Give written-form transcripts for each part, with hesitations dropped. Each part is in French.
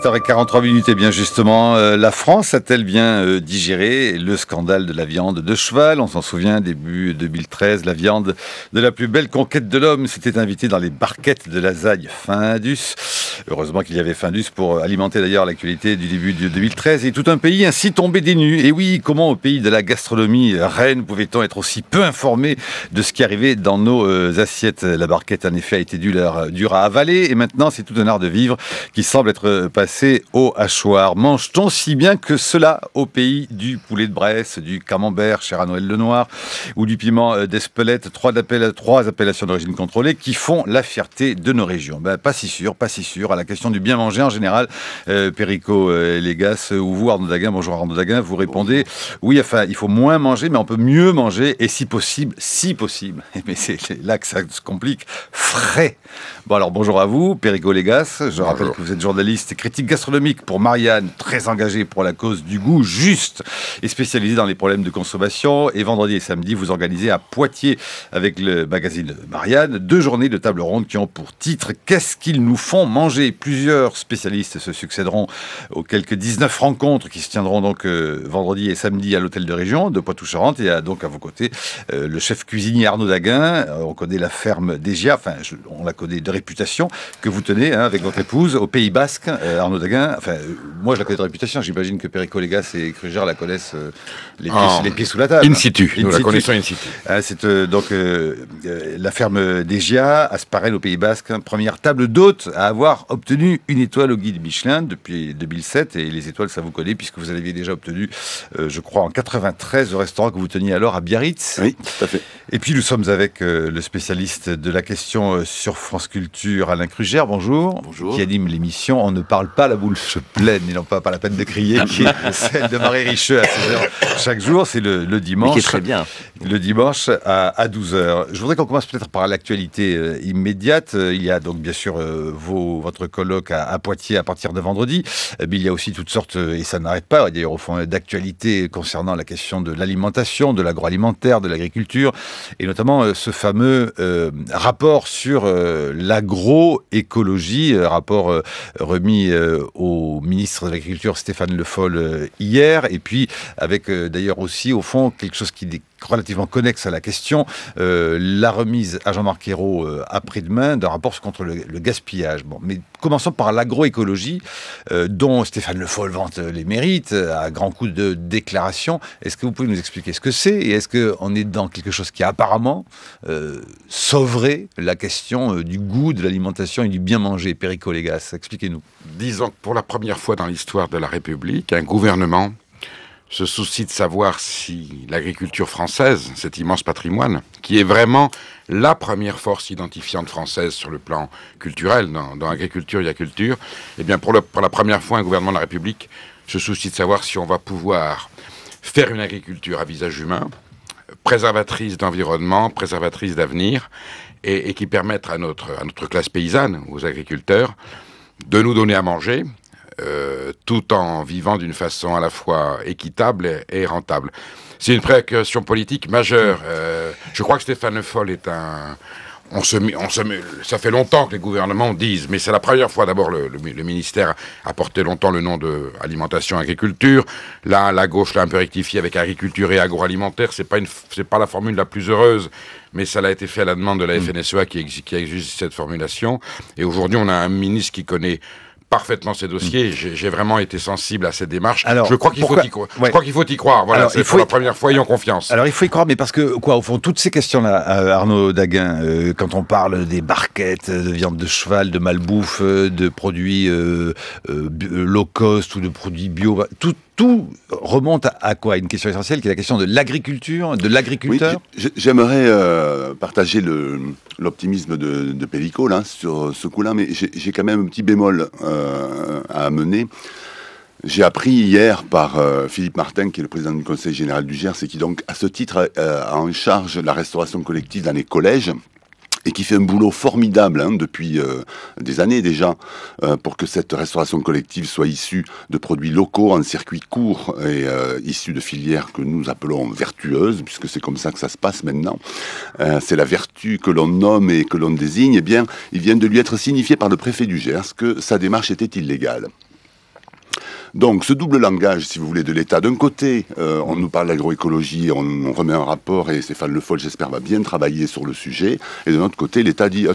7h43, et bien justement, la France a-t-elle bien digéré le scandale de la viande de cheval? On s'en souvient, début 2013, la viande de la plus belle conquête de l'homme s'était invitée dans les barquettes de Lasagne Findus. Heureusement qu'il y avait Findus pour alimenter d'ailleurs l'actualité du début de 2013. Et tout un pays ainsi tombé des nues. Et oui, comment au pays de la gastronomie reine pouvait-on être aussi peu informé de ce qui arrivait dans nos assiettes? La barquette en effet a été dure à avaler. Et maintenant, c'est tout un art de vivre qui semble être passé au hachoir. Mange-t-on si bien que cela au pays du poulet de Bresse, du camembert, cher à Noël Lenoir, ou du piment d'Espelette, trois appellations d'origine contrôlée qui font la fierté de nos régions? Pas si sûr, pas si sûr. À la question du bien manger en général, Perico Légas ou vous, Arnaud Daguin, bonjour Arnaud Daguin, vous répondez oui, enfin, il faut moins manger, mais on peut mieux manger, et si possible, mais c'est là que ça se complique, frais. Bon alors bonjour à vous, Perico Légas, je rappelle que vous êtes journaliste et critique gastronomique pour Marianne, très engagé pour la cause du goût juste et spécialisé dans les problèmes de consommation. Et vendredi et samedi, vous organisez à Poitiers, avec le magazine Marianne, 2 journées de table ronde qui ont pour titre « Qu'est-ce qu'ils nous font manger ?» Plusieurs spécialistes se succéderont aux quelques 19 rencontres qui se tiendront donc vendredi et samedi à l'hôtel de région de Poitou-Charentes. Et donc à vos côtés, le chef cuisinier Arnaud Daguin. On connaît la ferme d'Egia, enfin on la connaît de réputation, que vous tenez avec votre épouse au Pays Basque. Arnaud Daguin, enfin moi je la connais de réputation, j'imagine que Perico Légas et Krugère la connaissent les pieds sous la table. In situ, nous la connaissons in situ. C'est donc la ferme d'Egia, à Sparel au Pays Basque, première table d'hôte à avoir obtenu une étoile au guide Michelin depuis 2007, et les étoiles ça vous connaît puisque vous l'aviez déjà obtenu, je crois en 93 au restaurant que vous teniez alors à Biarritz. Oui, tout à fait. Et puis nous sommes avec le spécialiste de la question sur France Culture, Alain Krugère, bonjour. Bonjour. Qui anime l'émission On ne parle pas la bouche pleine, et non pas la peine de crier, qui est celle de Marie Richeux à 16h chaque jour, c'est le dimanche. Mais qui est très bien. Le dimanche à 12h. Je voudrais qu'on commence peut-être par l'actualité immédiate. Il y a donc bien sûr votre colloque à Poitiers à partir de vendredi, mais il y a aussi toutes sortes, et ça n'arrête pas, d'ailleurs au fond, d'actualités concernant la question de l'alimentation, de l'agroalimentaire, de l'agriculture, et notamment ce fameux rapport sur l'agroécologie, rapport remis au ministre de l'Agriculture Stéphane Le Foll hier, et puis avec d'ailleurs aussi au fond quelque chose qui est relativement connexe à la question, la remise à Jean-Marc Ayrault après-demain d'un rapport contre le gaspillage. Bon, mais commençons par l'agroécologie, dont Stéphane Le Foll vante les mérites à grands coups de déclaration. Est-ce que vous pouvez nous expliquer ce que c'est, et est-ce qu'on est dans quelque chose qui apparemment sauverait la question du goût de l'alimentation et du bien manger? Perico Légas, expliquez-nous. Disons que pour la première fois dans l'histoire de la République, un gouvernement se soucie de savoir si l'agriculture française, cet immense patrimoine, qui est vraiment la première force identifiante française sur le plan culturel, dans agriculture et culture, eh bien pour la première fois, un gouvernement de la République se soucie de savoir si on va pouvoir faire une agriculture à visage humain, préservatrice d'environnement, préservatrice d'avenir, et qui permette à notre classe paysanne, aux agriculteurs, de nous donner à manger, tout en vivant d'une façon à la fois équitable et rentable. C'est une préoccupation politique majeure. Je crois que Stéphane Le Foll est un... ça fait longtemps que les gouvernements disent, mais c'est la première fois. D'abord, le ministère a porté longtemps le nom de alimentation agriculture. Là, la gauche l'a un peu rectifié avec agriculture et agroalimentaire. C'est pas la formule la plus heureuse, mais ça a été fait à la demande de la FNSEA qui exige cette formulation. Et aujourd'hui, on a un ministre qui connaît parfaitement ces dossiers. J'ai vraiment été sensible à cette démarche. Alors, je crois qu'il faut y croire. Ouais. Je crois qu'il faut y croire. Voilà, c'est pour la première fois, ayons confiance. Alors, il faut y croire, mais parce que, au fond, toutes ces questions-là, Arnaud Daguin, quand on parle des barquettes, de viande de cheval, de malbouffe, de produits low cost ou de produits bio, tout remonte à quoi? Une question essentielle qui est la question de l'agriculture, de l'agriculteur. Oui, j'aimerais partager l'optimisme de Perico là, sur ce coup-là, mais j'ai quand même un petit bémol à amener. J'ai appris hier par Philippe Martin, qui est le président du Conseil général du Gers, et qui donc, à ce titre, a en charge la restauration collective dans les collèges, et qui fait un boulot formidable depuis des années déjà, pour que cette restauration collective soit issue de produits locaux en circuit court et issue de filières que nous appelons vertueuses, puisque c'est comme ça que ça se passe maintenant. C'est la vertu que l'on nomme et que l'on désigne. Eh bien, il vient de lui être signifié par le préfet du Gers que sa démarche était illégale. Donc, ce double langage, si vous voulez, de l'État, d'un côté, on nous parle d'agroécologie, on remet un rapport, et Stéphane Le Foll, j'espère, va bien travailler sur le sujet, et de l'autre côté, l'État dit,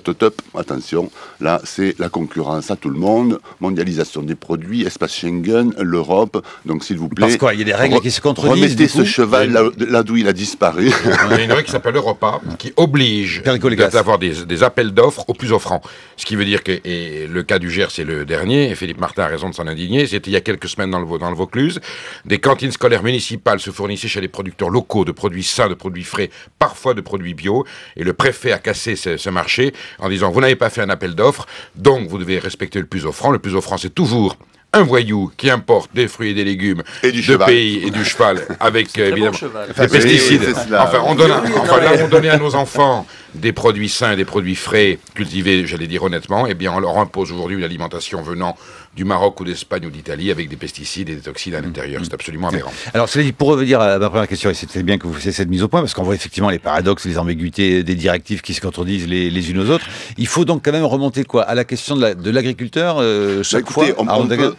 attention, là, c'est la concurrence à tout le monde, mondialisation des produits, espace Schengen, l'Europe, donc s'il vous plaît... Parce quoi, il y a des règles qui se contredisent. Remettez ce cheval là d'où il a disparu. Il y a une règle qui s'appelle Europa, qui oblige d'avoir des appels d'offres aux plus offrants. Ce qui veut dire que, et le cas du Gers, c'est le dernier, et Philippe Martin a raison de s'en indigner, c'était il y a quelques semaines dans le Vaucluse, des cantines scolaires municipales se fournissaient chez les producteurs locaux de produits sains, de produits frais, parfois de produits bio, et le préfet a cassé ce marché en disant, vous n'avez pas fait un appel d'offres, donc vous devez respecter le plus offrant. Le plus offrant, c'est toujours un voyou qui importe des fruits et des légumes de pays et du cheval avec évidemment des pesticides. Enfin, on donnait à nos enfants des produits sains, des produits frais, cultivés, j'allais dire honnêtement. Eh bien, on leur impose aujourd'hui une alimentation venant du Maroc ou d'Espagne ou d'Italie avec des pesticides et des toxines à l'intérieur. C'est absolument aberrant. Alors, cela dit, pour revenir à ma première question, et c'était bien que vous fassiez cette mise au point, parce qu'on voit effectivement les paradoxes, les ambiguïtés des directives qui se contredisent les unes aux autres. Il faut donc quand même remonter quoi à la question de l'agriculteur chaque fois.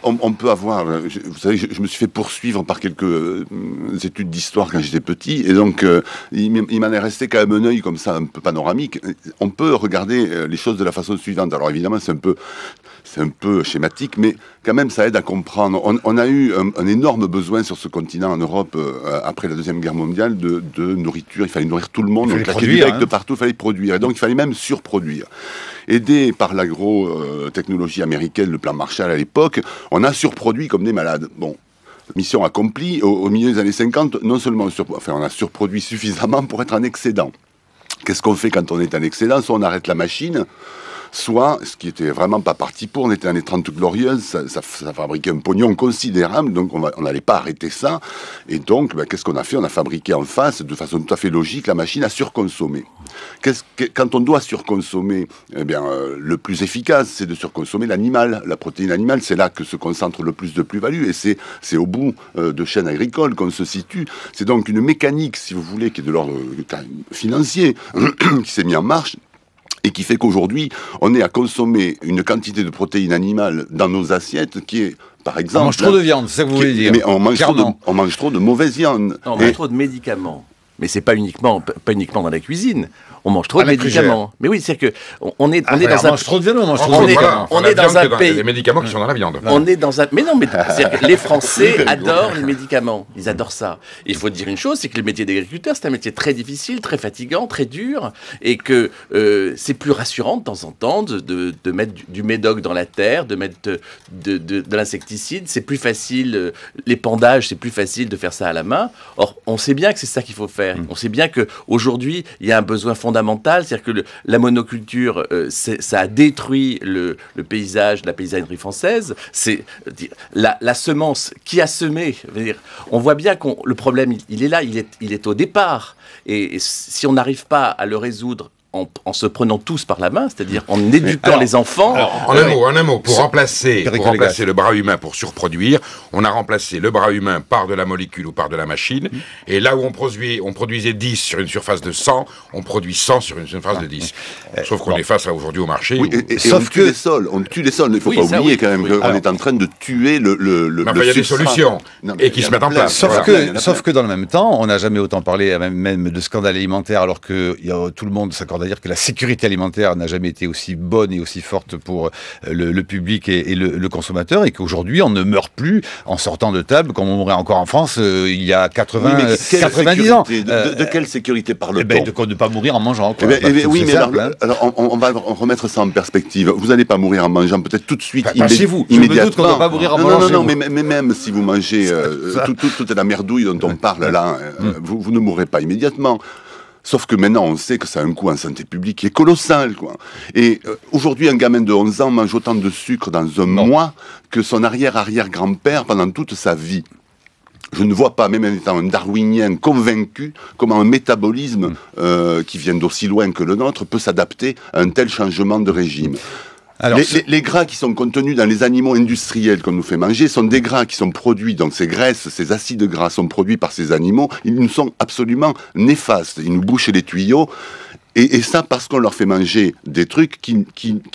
On peut avoir... Vous savez, je me suis fait poursuivre par quelques études d'histoire quand j'étais petit, et donc il m'en est resté quand même un œil comme ça, un peu panoramique. On peut regarder les choses de la façon suivante. Alors évidemment, c'est un peu schématique, mais quand même, ça aide à comprendre. On a eu un énorme besoin sur ce continent, en Europe, après la Deuxième Guerre mondiale, de nourriture. Il fallait nourrir tout le monde. Il fallait produire, de partout, il fallait produire. Et donc, il fallait même surproduire. Aidé par l'agro-technologie américaine, le plan Marshall à l'époque, on a surproduit comme des malades. Bon. Mission accomplie. Au milieu des années 50, non seulement on a surproduit suffisamment pour être en excédent. Qu'est-ce qu'on fait quand on est en excédent? Soit on arrête la machine, soit, ce qui était vraiment pas parti pour, on était dans les 30 glorieuses, ça fabriquait un pognon considérable, donc on n'allait pas arrêter ça. Et donc, qu'est-ce qu'on a fait? On a fabriqué en face, de façon tout à fait logique, la machine à surconsommer. Quand on doit surconsommer, eh bien, le plus efficace, c'est de surconsommer l'animal. La protéine animale, c'est là que se concentre le plus de plus-value, et c'est au bout de chaîne agricole qu'on se situe. C'est donc une mécanique, si vous voulez, qui est de l'ordre financier, qui s'est mis en marche, et qui fait qu'aujourd'hui, on est à consommer une quantité de protéines animales dans nos assiettes qui est, par exemple... On mange trop de viande, c'est ça que vous voulez dire. Mais on mange trop de mauvaise viande. Non, on mange trop de médicaments. Mais c'est pas uniquement dans la cuisine. On mange trop de médicaments. Mais oui, c'est-à-dire qu'on est dans un... On mange trop de viande, on mange trop de médicaments. On est dans un pays... Les médicaments qui sont dans la viande. On est dans un... Mais non, mais c'est-à-dire que les Français adorent les médicaments. Ils adorent ça. Et il faut dire une chose, c'est que le métier d'agriculteur, c'est un métier très difficile, très fatigant, très dur, et que c'est plus rassurant de temps en temps de mettre du médoc dans la terre, de mettre de l'insecticide. C'est plus facile, l'épandage, c'est plus facile de faire ça à la main. Or, on sait bien que c'est ça qu'il faut faire. On sait bien qu'aujourd'hui, il y a un besoin fondamental, c'est-à-dire que la monoculture, ça a détruit le paysage, la paysannerie française. C'est la semence qui a semé. On voit bien que le problème, il est là, il est au départ. Et si on n'arrive pas à le résoudre en se prenant tous par la main, c'est-à-dire en éduquant les enfants... En un mot, pour remplacer le bras humain pour surproduire, on a remplacé le bras humain par de la molécule ou par de la machine, et là où on produisait 10 sur une surface de 100, on produit 100 sur une surface de 10. Sauf qu'on est face aujourd'hui au marché. Oui, sauf que on tue les sols, il ne faut pas oublier quand même qu'on est en train de tuer le il y a des solutions qui se mettent en place. Sauf que dans le même temps, on n'a jamais autant parlé même de scandale alimentaire, alors que tout le monde s'accorde à dire que la sécurité alimentaire n'a jamais été aussi bonne et aussi forte pour le public et le consommateur, et qu'aujourd'hui on ne meurt plus en sortant de table comme on mourrait encore en France il y a 90 ans. De quelle sécurité parle-t-on? De ne pas mourir en mangeant. Oui, mais alors on va remettre ça en perspective. Vous n'allez pas mourir en mangeant, peut-être tout de suite, pas chez vous. Je me doute qu'on ne va pas mourir en mangeant. Non, mais même si vous mangez toute la merdouille dont on parle là, vous ne mourrez pas immédiatement. Sauf que maintenant, on sait que ça a un coût en santé publique qui est colossal, quoi. Et aujourd'hui, un gamin de 11 ans mange autant de sucre dans un mois que son arrière-arrière-grand-père pendant toute sa vie. Je ne vois pas, même en étant un darwinien convaincu, comment un métabolisme qui vient d'aussi loin que le nôtre peut s'adapter à un tel changement de régime. Alors, les gras qui sont contenus dans les aliments industriels qu'on nous fait manger sont des gras qui sont produits, donc ces graisses, ces acides gras sont produits par ces animaux, ils nous sont absolument néfastes, ils nous bouchent les tuyaux. Et ça parce qu'on leur fait manger des trucs qui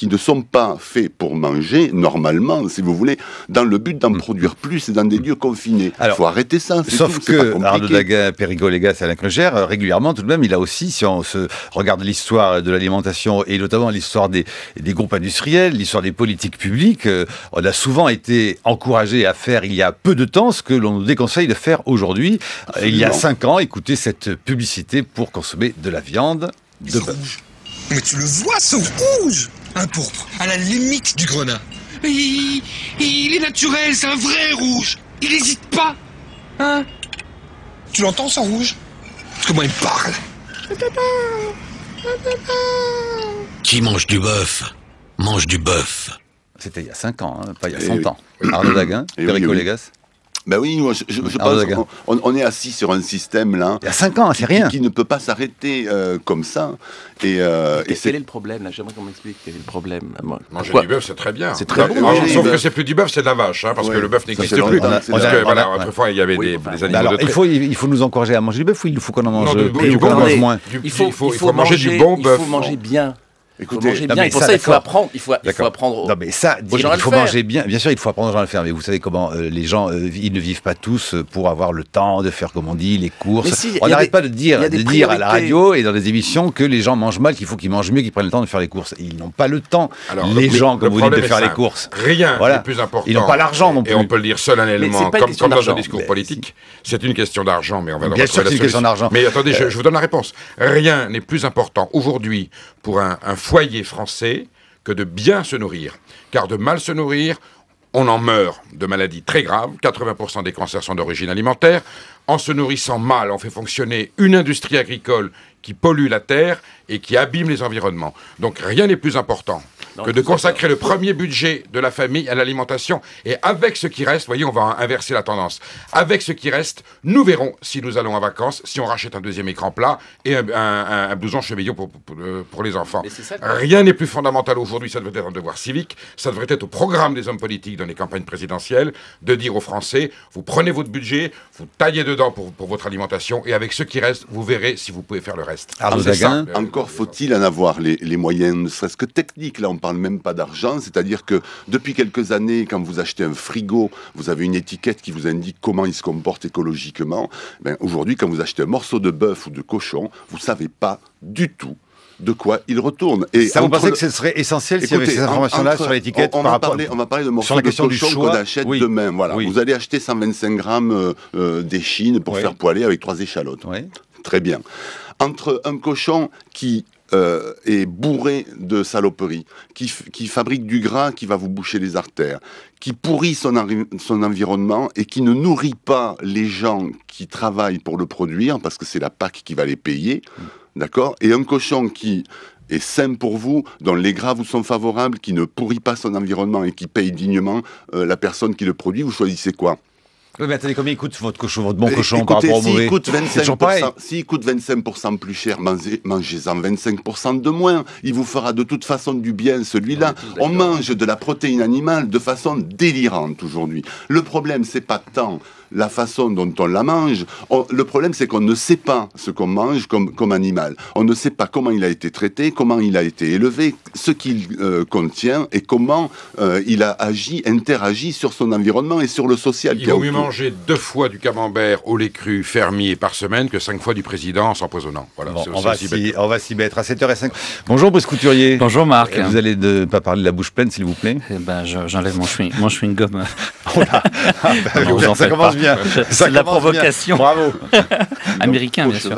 ne sont pas faits pour manger, normalement, si vous voulez, dans le but d'en produire plus et dans des lieux confinés. Il faut arrêter ça. Sauf que Arnaud Daguin, Péricot Légas et Alain Kruger, régulièrement, tout de même, il a aussi, si on se regarde l'histoire de l'alimentation et notamment l'histoire des groupes industriels, l'histoire des politiques publiques, on a souvent été encouragé à faire il y a peu de temps ce que l'on nous déconseille de faire aujourd'hui. Il y a 5 ans, écoutez cette publicité pour consommer de la viande. C'est rouge. Mais tu le vois, c'est rouge. Un pourpre, à la limite du grenat. Il est naturel, c'est un vrai rouge. Il hésite pas. Hein? Tu l'entends, ce rouge? Parce que moi, il me parle. Qui mange du bœuf, mange du bœuf. C'était il y a 5 ans, hein, pas il y a 100 ans. Arnaud Daguin, Péricot Légas. Ben oui, moi, je pense qu'on est assis sur un système là. Il y a 5 ans, c'est rien. Qui ne peut pas s'arrêter comme ça. Quel est le problème là? J'aimerais qu'on m'explique quel est le problème. Manger du bœuf, c'est très bien. C'est très bon. Sauf que c'est plus du bœuf, c'est de la vache, hein, parce que le bœuf n'existe plus. Parce que voilà, autrefois il y avait des animaux de trait. Il faut nous encourager à manger du bœuf ou il faut qu'on en mange du bon bœuf moins. Il faut manger du bon bœuf. Il faut manger bien. Écoutez, manger bien. Et pour ça, il faut apprendre. Il faut apprendre. Non, mais ça, il faut manger bien. Bien sûr, il faut apprendre aux gens à le faire. Mais vous savez comment les gens, ils ne vivent pas tous pour avoir le temps de faire, comme on dit, les courses. On n'arrête pas de dire à la radio et dans les émissions que les gens mangent mal, qu'il faut qu'ils mangent mieux, qu'ils prennent le temps de faire les courses. Ils n'ont pas le temps. Les gens, comme vous dites, de faire les courses. Rien n'est plus important. Ils n'ont pas l'argent non plus. Et on peut le dire solennellement, comme dans un discours politique. C'est une question d'argent, mais on va bien sûr que c'est une question d'argent. Mais attendez, je vous donne la réponse. Rien n'est plus important aujourd'hui pour un foyer français que de bien se nourrir. Car de mal se nourrir, on en meurt de maladies très graves. 80% des cancers sont d'origine alimentaire. En se nourrissant mal, on fait fonctionner une industrie agricole qui pollue la terre et qui abîme les environnements. Donc rien n'est plus important que de consacrer le premier budget de la famille à l'alimentation. Et avec ce qui reste, voyez, on va inverser la tendance. Avec ce qui reste, nous verrons si nous allons en vacances, si on rachète un deuxième écran plat et un blouson chevillon pour les enfants. Rien n'est plus fondamental aujourd'hui, ça devrait être un devoir civique, ça devrait être au programme des hommes politiques dans les campagnes présidentielles, de dire aux Français, vous prenez votre budget, vous taillez dedans pour votre alimentation, et avec ce qui reste, vous verrez si vous pouvez faire le reste. Encore faut-il en avoir les moyens, ne serait-ce que techniques. Là, on parle même pas d'argent, c'est-à-dire que depuis quelques années, quand vous achetez un frigo, vous avez une étiquette qui vous indique comment il se comporte écologiquement. Aujourd'hui, quand vous achetez un morceau de bœuf ou de cochon, vous savez pas du tout de quoi il retourne. Et ça, vous pensez que ce serait essentiel s'il y avait ces informations-là sur l'étiquette on va parler de morceaux de cochon qu'on achète demain. Voilà. Vous allez acheter 125 grammes d'échine pour faire poêler avec 3 échalotes. Très bien. Entre un cochon qui est bourré de saloperies, qui fabrique du gras qui va vous boucher les artères, qui pourrit son environnement et qui ne nourrit pas les gens qui travaillent pour le produire, parce que c'est la PAC qui va les payer, d'accord ? Et un cochon qui est sain pour vous, dont les gras vous sont favorables, qui ne pourrit pas son environnement et qui paye dignement la personne qui le produit, vous choisissez quoi ? Oui, mais attendez, combien il coûte votre bon cochon par rapport au mauvais? S'il coûte 25% plus cher, mangez-en 25% de moins. Il vous fera de toute façon du bien, celui-là. On mange de la protéine animale de façon délirante aujourd'hui. Le problème, c'est pas tant la façon dont on la mange. Le problème, c'est qu'on ne sait pas ce qu'on mange comme animal. On ne sait pas comment il a été traité, comment il a été élevé, ce qu'il contient et comment il a interagi sur son environnement et sur le social. Il vaut mieux manger 2 fois du camembert au lait cru fermier par semaine que 5 fois du président en s'empoisonnant. Voilà, bon, on va s'y mettre à 7h05. Bonjour Brice Couturier. Bonjour Marc. Vous allez pas parler de la bouche pleine, s'il vous plaît. J'enlève mon chewing-gum. Ça commence bien. C'est de la provocation. Bien. Bravo. Américain, bien sûr.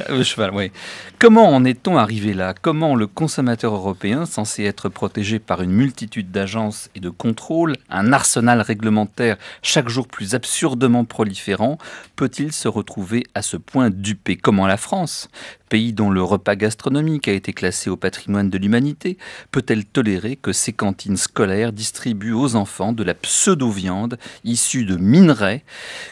Le cheval, oui. Comment en est-on arrivé là? Comment le consommateur européen, censé être protégé par une multitude d'agences et de contrôles, un arsenal réglementaire chaque jour plus absurdement proliférant, peut-il se retrouver à ce point dupé? Comment la France, pays dont le repas gastronomique a été classé au patrimoine de l'humanité, peut-elle tolérer que ses cantines scolaires distribuent aux enfants de la pseudo-viande issue de minerais,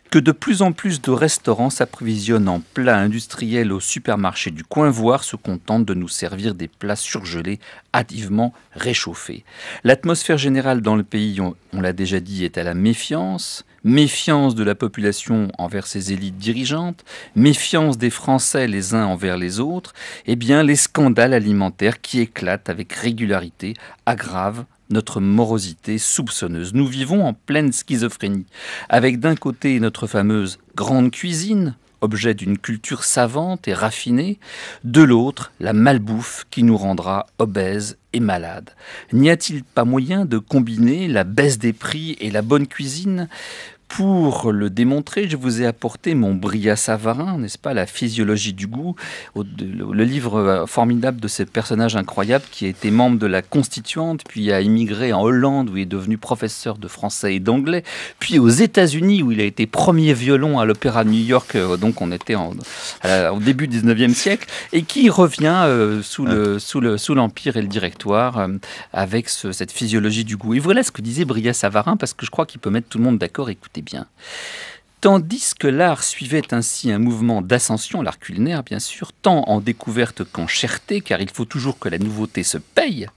que de plus en plus de restaurants s'approvisionnent d'étonnants plats industriels au supermarché du coin, voire se contentent de nous servir des plats surgelés, hâtivement réchauffés. L'atmosphère générale dans le pays, on l'a déjà dit, est à la méfiance. Méfiance de la population envers ses élites dirigeantes, méfiance des Français les uns envers les autres, eh bien les scandales alimentaires qui éclatent avec régularité aggravent notre morosité soupçonneuse. Nous vivons en pleine schizophrénie, avec d'un côté notre fameuse grande cuisine, objet d'une culture savante et raffinée, de l'autre, la malbouffe qui nous rendra obèses et malades. N'y a-t-il pas moyen de combiner la baisse des prix et la bonne cuisine ? Pour le démontrer, je vous ai apporté mon Brillat-Savarin, n'est-ce pas, la physiologie du goût, le livre formidable de ce personnage incroyable qui a été membre de la Constituante, puis a immigré en Hollande où il est devenu professeur de français et d'anglais, puis aux États-Unis où il a été premier violon à l'Opéra de New York, donc on était au début du 19e siècle, et qui revient sous l'Empire et le Directoire avec cette physiologie du goût. Et voilà ce que disait Brillat-Savarin, parce que je crois qu'il peut mettre tout le monde d'accord. Écoutez bien. Tandis que l'art suivait ainsi un mouvement d'ascension, l'art culinaire bien sûr, tant en découverte qu'en cherté, car il faut toujours que la nouveauté se paye,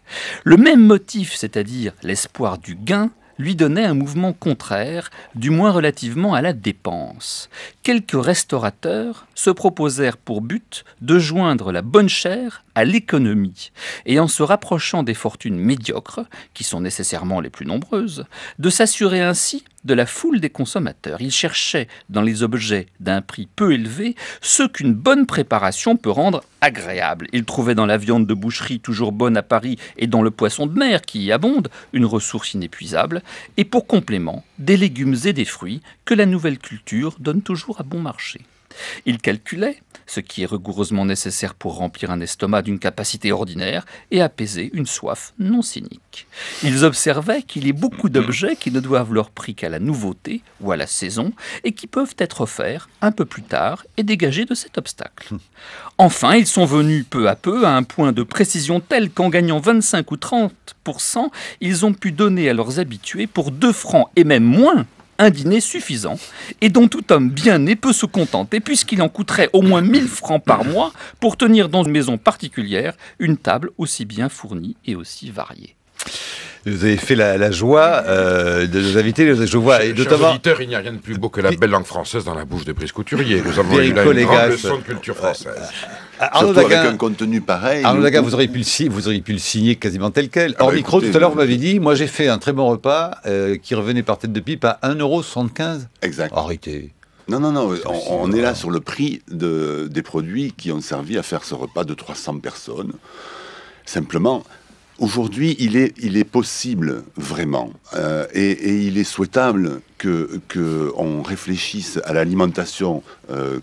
le même motif, c'est-à-dire l'espoir du gain, lui donnait un mouvement contraire, du moins relativement à la dépense. Quelques restaurateurs se proposèrent pour but de joindre la bonne chère à l'économie, et en se rapprochant des fortunes médiocres, qui sont nécessairement les plus nombreuses, de s'assurer ainsi de la foule des consommateurs. Ils cherchaient dans les objets d'un prix peu élevé ce qu'une bonne préparation peut rendre agréable. Ils trouvaient dans la viande de boucherie toujours bonne à Paris et dans le poisson de mer qui y abonde une ressource inépuisable, et pour complément, des légumes et des fruits que la nouvelle culture donne toujours à bon marché. Ils calculaient ce qui est rigoureusement nécessaire pour remplir un estomac d'une capacité ordinaire et apaiser une soif non cynique. Ils observaient qu'il y a beaucoup d'objets qui ne doivent leur prix qu'à la nouveauté ou à la saison et qui peuvent être offerts un peu plus tard et dégagés de cet obstacle. Enfin, ils sont venus peu à peu à un point de précision tel qu'en gagnant 25 ou 30%, ils ont pu donner à leurs habitués pour 2 francs et même moins un dîner suffisant, et dont tout homme bien né peut se contenter, puisqu'il en coûterait au moins 1000 francs par mois pour tenir dans une maison particulière une table aussi bien fournie et aussi variée. Vous avez fait la joie de nos invités, je vois. Et Chers auditeurs, il n'y a rien de plus beau que la belle langue française dans la bouche de Brice Couturier. Nous avons eu là une grande leçon de culture française. Surtout avec un contenu pareil. Arnaud Daga, vous auriez pu le signer quasiment tel quel. Hors micro, tout à l'heure, vous m'avez dit, moi j'ai fait un très bon repas qui revenait par tête de pipe à 1,75 €. Exact. Arrêtez. Non, on est là sur le prix des produits qui ont servi à faire ce repas de 300 personnes. Simplement, aujourd'hui, il est possible, vraiment, et il est souhaitable qu'on réfléchisse à l'alimentation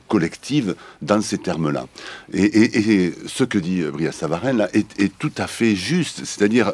collective dans ces termes-là. Et ce que dit Brillat-Savarin là est tout à fait juste. C'est-à-dire,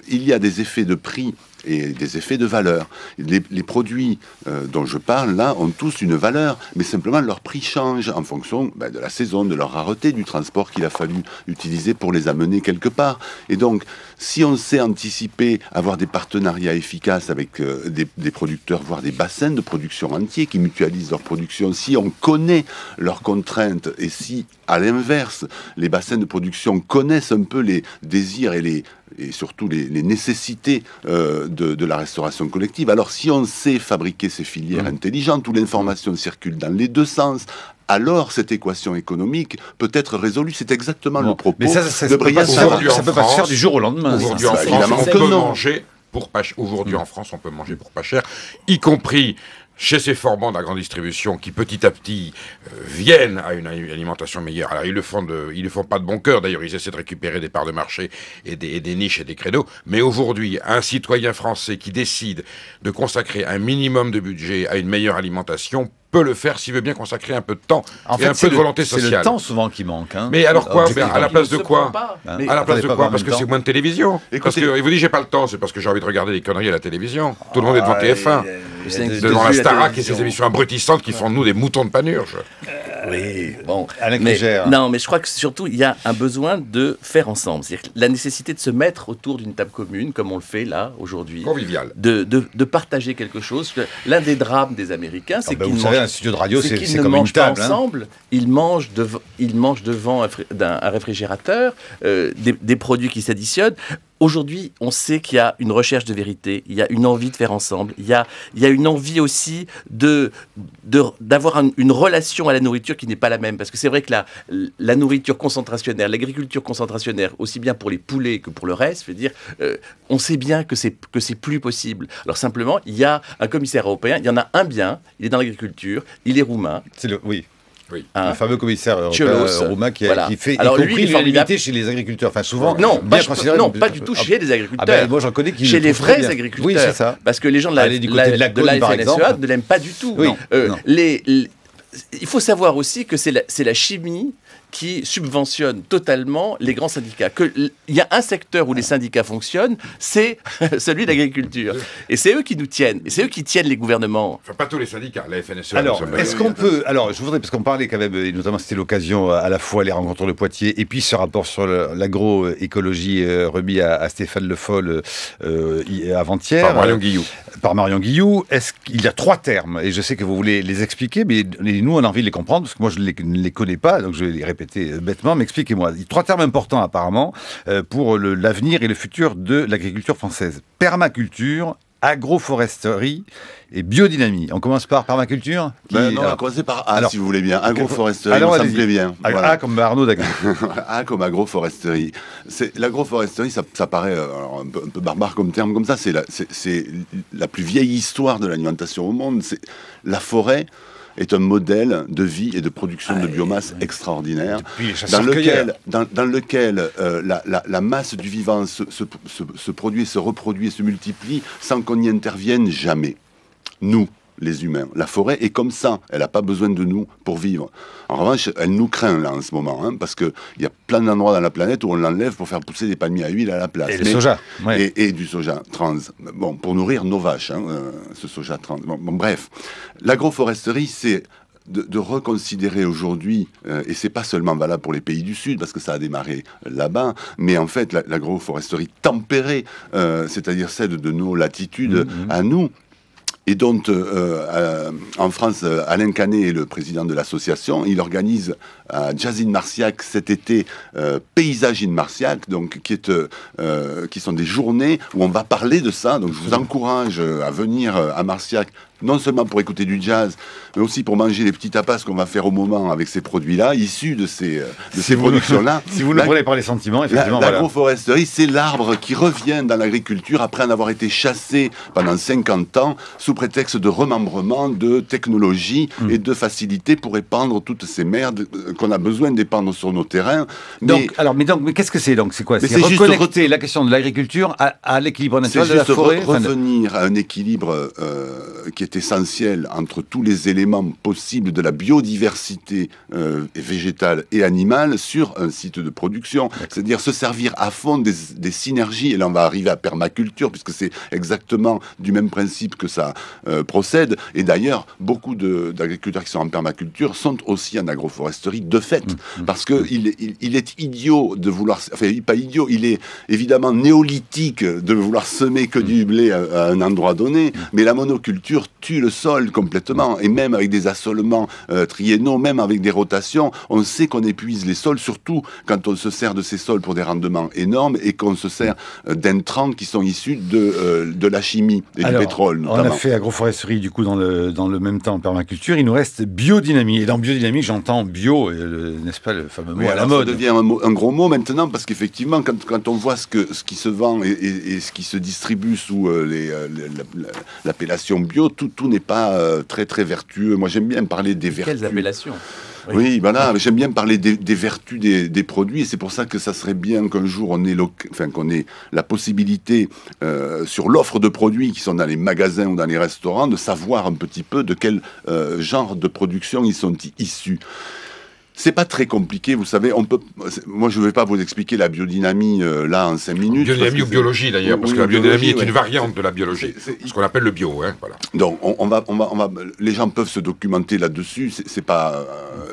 il y a des effets de prix et des effets de valeur. Les produits dont je parle là ont tous une valeur, mais simplement leur prix change en fonction de la saison, de leur rareté, du transport qu'il a fallu utiliser pour les amener quelque part. Et donc, si on sait anticiper, avoir des partenariats efficaces avec des producteurs, voire des bassins de production entiers qui mutualisent leur production, si on connaît leurs contraintes et si, à l'inverse, les bassins de production connaissent un peu les désirs et surtout les nécessités de la restauration collective. Alors si on sait fabriquer ces filières intelligentes où l'information circule dans les deux sens, alors cette équation économique peut être résolue. C'est exactement le propos mais ça de Brillat-Savarin. Ça ne peut pas se faire du jour au lendemain. Aujourd'hui en France, on peut manger pour pas cher. Aujourd'hui en France, on peut manger pour pas cher, y compris chez ces formants de la grande distribution qui petit à petit viennent à une alimentation meilleure. Alors ils le font pas de bon cœur, d'ailleurs ils essaient de récupérer des parts de marché et des niches et des créneaux, mais aujourd'hui un citoyen français qui décide de consacrer un minimum de budget à une meilleure alimentation peut le faire s'il veut bien consacrer un peu de temps et un peu de volonté sociale. C'est le temps souvent qui manque. Mais alors quoi? À la place de quoi? À la place de quoi? Parce que c'est moins de télévision. Parce que il vous dit j'ai pas le temps, c'est parce que j'ai envie de regarder des conneries à la télévision. Tout le monde est devant TF1, devant la Starac et ces émissions abrutissantes qui font de nous des moutons de panurge. Oui, bon. Alain Mais, Krugère. non, mais je crois que surtout, il y a un besoin de faire ensemble. C'est-à-dire la nécessité de se mettre autour d'une table commune, comme on le fait là, aujourd'hui. Convivial. De partager quelque chose. L'un des drames des Américains, c'est qu'ils vous savez, un studio de radio, c'est qu'ils ne comme une mangent pas table. Hein. ensemble. Ils mangent devant un réfrigérateur des produits qui s'additionnent. Aujourd'hui, on sait qu'il y a une recherche de vérité, il y a une envie de faire ensemble, il y a une envie aussi d'avoir une relation à la nourriture qui n'est pas la même. Parce que c'est vrai que la nourriture concentrationnaire, l'agriculture concentrationnaire, aussi bien pour les poulets que pour le reste, veut dire, on sait bien que c'est plus possible. Alors simplement, il y a un commissaire européen, il y en a un bien, il est dans l'agriculture, il est roumain. Oui. Hein, le fameux commissaire Cholos, roumain qui fait alors, y compris lui, l'unanimité chez les agriculteurs. Enfin, souvent, pas du tout chez les agriculteurs. Ben, moi, j'en connais qui chez le les trouvent très vrais bien. agriculteurs. Oui, c'est ça. Parce que les gens de la FNSEA ne l'aiment pas du tout. Oui, non. Il faut savoir aussi que c'est la chimie qui subventionne totalement les grands syndicats. Il y a un secteur où les syndicats fonctionnent, c'est celui de l'agriculture. Et c'est eux qui nous tiennent. Et c'est eux qui tiennent les gouvernements. Enfin, pas tous les syndicats, la FNSEA. Alors, est-ce qu'on peut... Alors, je voudrais, parce qu'on parlait quand même, et notamment c'était l'occasion à la fois les rencontres de Poitiers et puis ce rapport sur l'agroécologie remis à Stéphane Le Foll avant-hier. Par Marion Guilloux. Est-ce qu'il y a 3 termes, et je sais que vous voulez les expliquer, mais nous, on a envie de les comprendre, parce que moi, je ne les connais pas, donc je vais les répéter bêtement, mais expliquez-moi. 3 termes importants, apparemment, pour l'avenir et le futur de l'agriculture française. Permaculture, agroforesterie et biodynamie. On commence par permaculture on va commencer par A, si vous voulez bien. Agroforesterie, ça me plaît bien. Voilà. A comme Arnaud Dagan. A comme agroforesterie. L'agroforesterie, ça paraît un peu barbare comme terme, comme ça. C'est la plus vieille histoire de l'alimentation au monde. La forêt est un modèle de vie et de production de biomasse extraordinaire, dans lequel la masse du vivant se produit, se reproduit et se multiplie sans qu'on y intervienne jamais. Nous, les humains. La forêt est comme ça. Elle n'a pas besoin de nous pour vivre. En revanche, elle nous craint là en ce moment, parce qu'il y a plein d'endroits dans la planète où on l'enlève pour faire pousser des palmiers à huile à la place. Et le soja. Ouais. Et du soja trans. Bon, pour nourrir nos vaches, ce soja trans. Bon, bref. L'agroforesterie, c'est de reconsidérer aujourd'hui, et c'est pas seulement valable pour les pays du Sud, parce que ça a démarré là-bas, mais en fait, l'agroforesterie tempérée, c'est-à-dire celle de nos latitudes à nous, et dont, en France, Alain Canet est le président de l'association. Il organise à Jazz in Marciac cet été Paysage in Marciac, donc qui sont des journées où on va parler de ça. Donc je vous encourage à venir à Marciac, non seulement pour écouter du jazz, mais aussi pour manger les petits tapas qu'on va faire au moment avec ces produits-là, issus de ces productions-là. Si vous le prenez par les sentiments, effectivement. L'agroforesterie, c'est l'arbre qui revient dans l'agriculture après en avoir été chassé pendant 50 ans, sous prétexte de remembrement, de technologie et de facilité pour épandre toutes ces merdes qu'on a besoin d'épandre sur nos terrains. Mais qu'est-ce que c'est donc? C'est quoi? C'est reconnecter la question de l'agriculture à l'équilibre naturel de la forêt. C'est juste revenir à un équilibre qui est essentiel entre tous les éléments possibles de la biodiversité végétale et animale sur un site de production. C'est-à-dire se servir à fond des synergies, et là on va arriver à permaculture, puisque c'est exactement du même principe que ça procède. Et d'ailleurs, beaucoup d'agriculteurs qui sont en permaculture sont aussi en agroforesterie de fait, parce qu'il est idiot de vouloir, enfin pas idiot, il est évidemment néolithique de vouloir semer que du blé à un endroit donné, mais la monoculture tue le sol complètement, et même avec des assolements triennaux, même avec des rotations, on sait qu'on épuise les sols, surtout quand on se sert de ces sols pour des rendements énormes et qu'on se sert d'intrants qui sont issus de la chimie et du pétrole notamment. On a fait agroforesterie du coup dans le même temps en permaculture, il nous reste biodynamie, et dans biodynamie j'entends bio, n'est-ce pas le fameux mot à la mode. Ça devient un gros mot maintenant, parce qu'effectivement quand on voit ce qui se vend et ce qui se distribue sous l'appellation bio, tout n'est pas très très vertueux. Moi j'aime bien parler des vertus. Quelles appellations? Oui, voilà, j'aime bien parler des vertus des produits, et c'est pour ça que ça serait bien qu'un jour qu'on ait la possibilité sur l'offre de produits qui sont dans les magasins ou dans les restaurants, de savoir un petit peu de quel genre de production ils sont issus. C'est pas très compliqué, vous savez. Moi, je ne vais pas vous expliquer la biodynamie là en 5 minutes. Biodynamie ou biologie d'ailleurs, parce que la biodynamie est une variante de la biologie, ce qu'on appelle le bio. Voilà. Donc, les gens peuvent se documenter là-dessus. C'est pas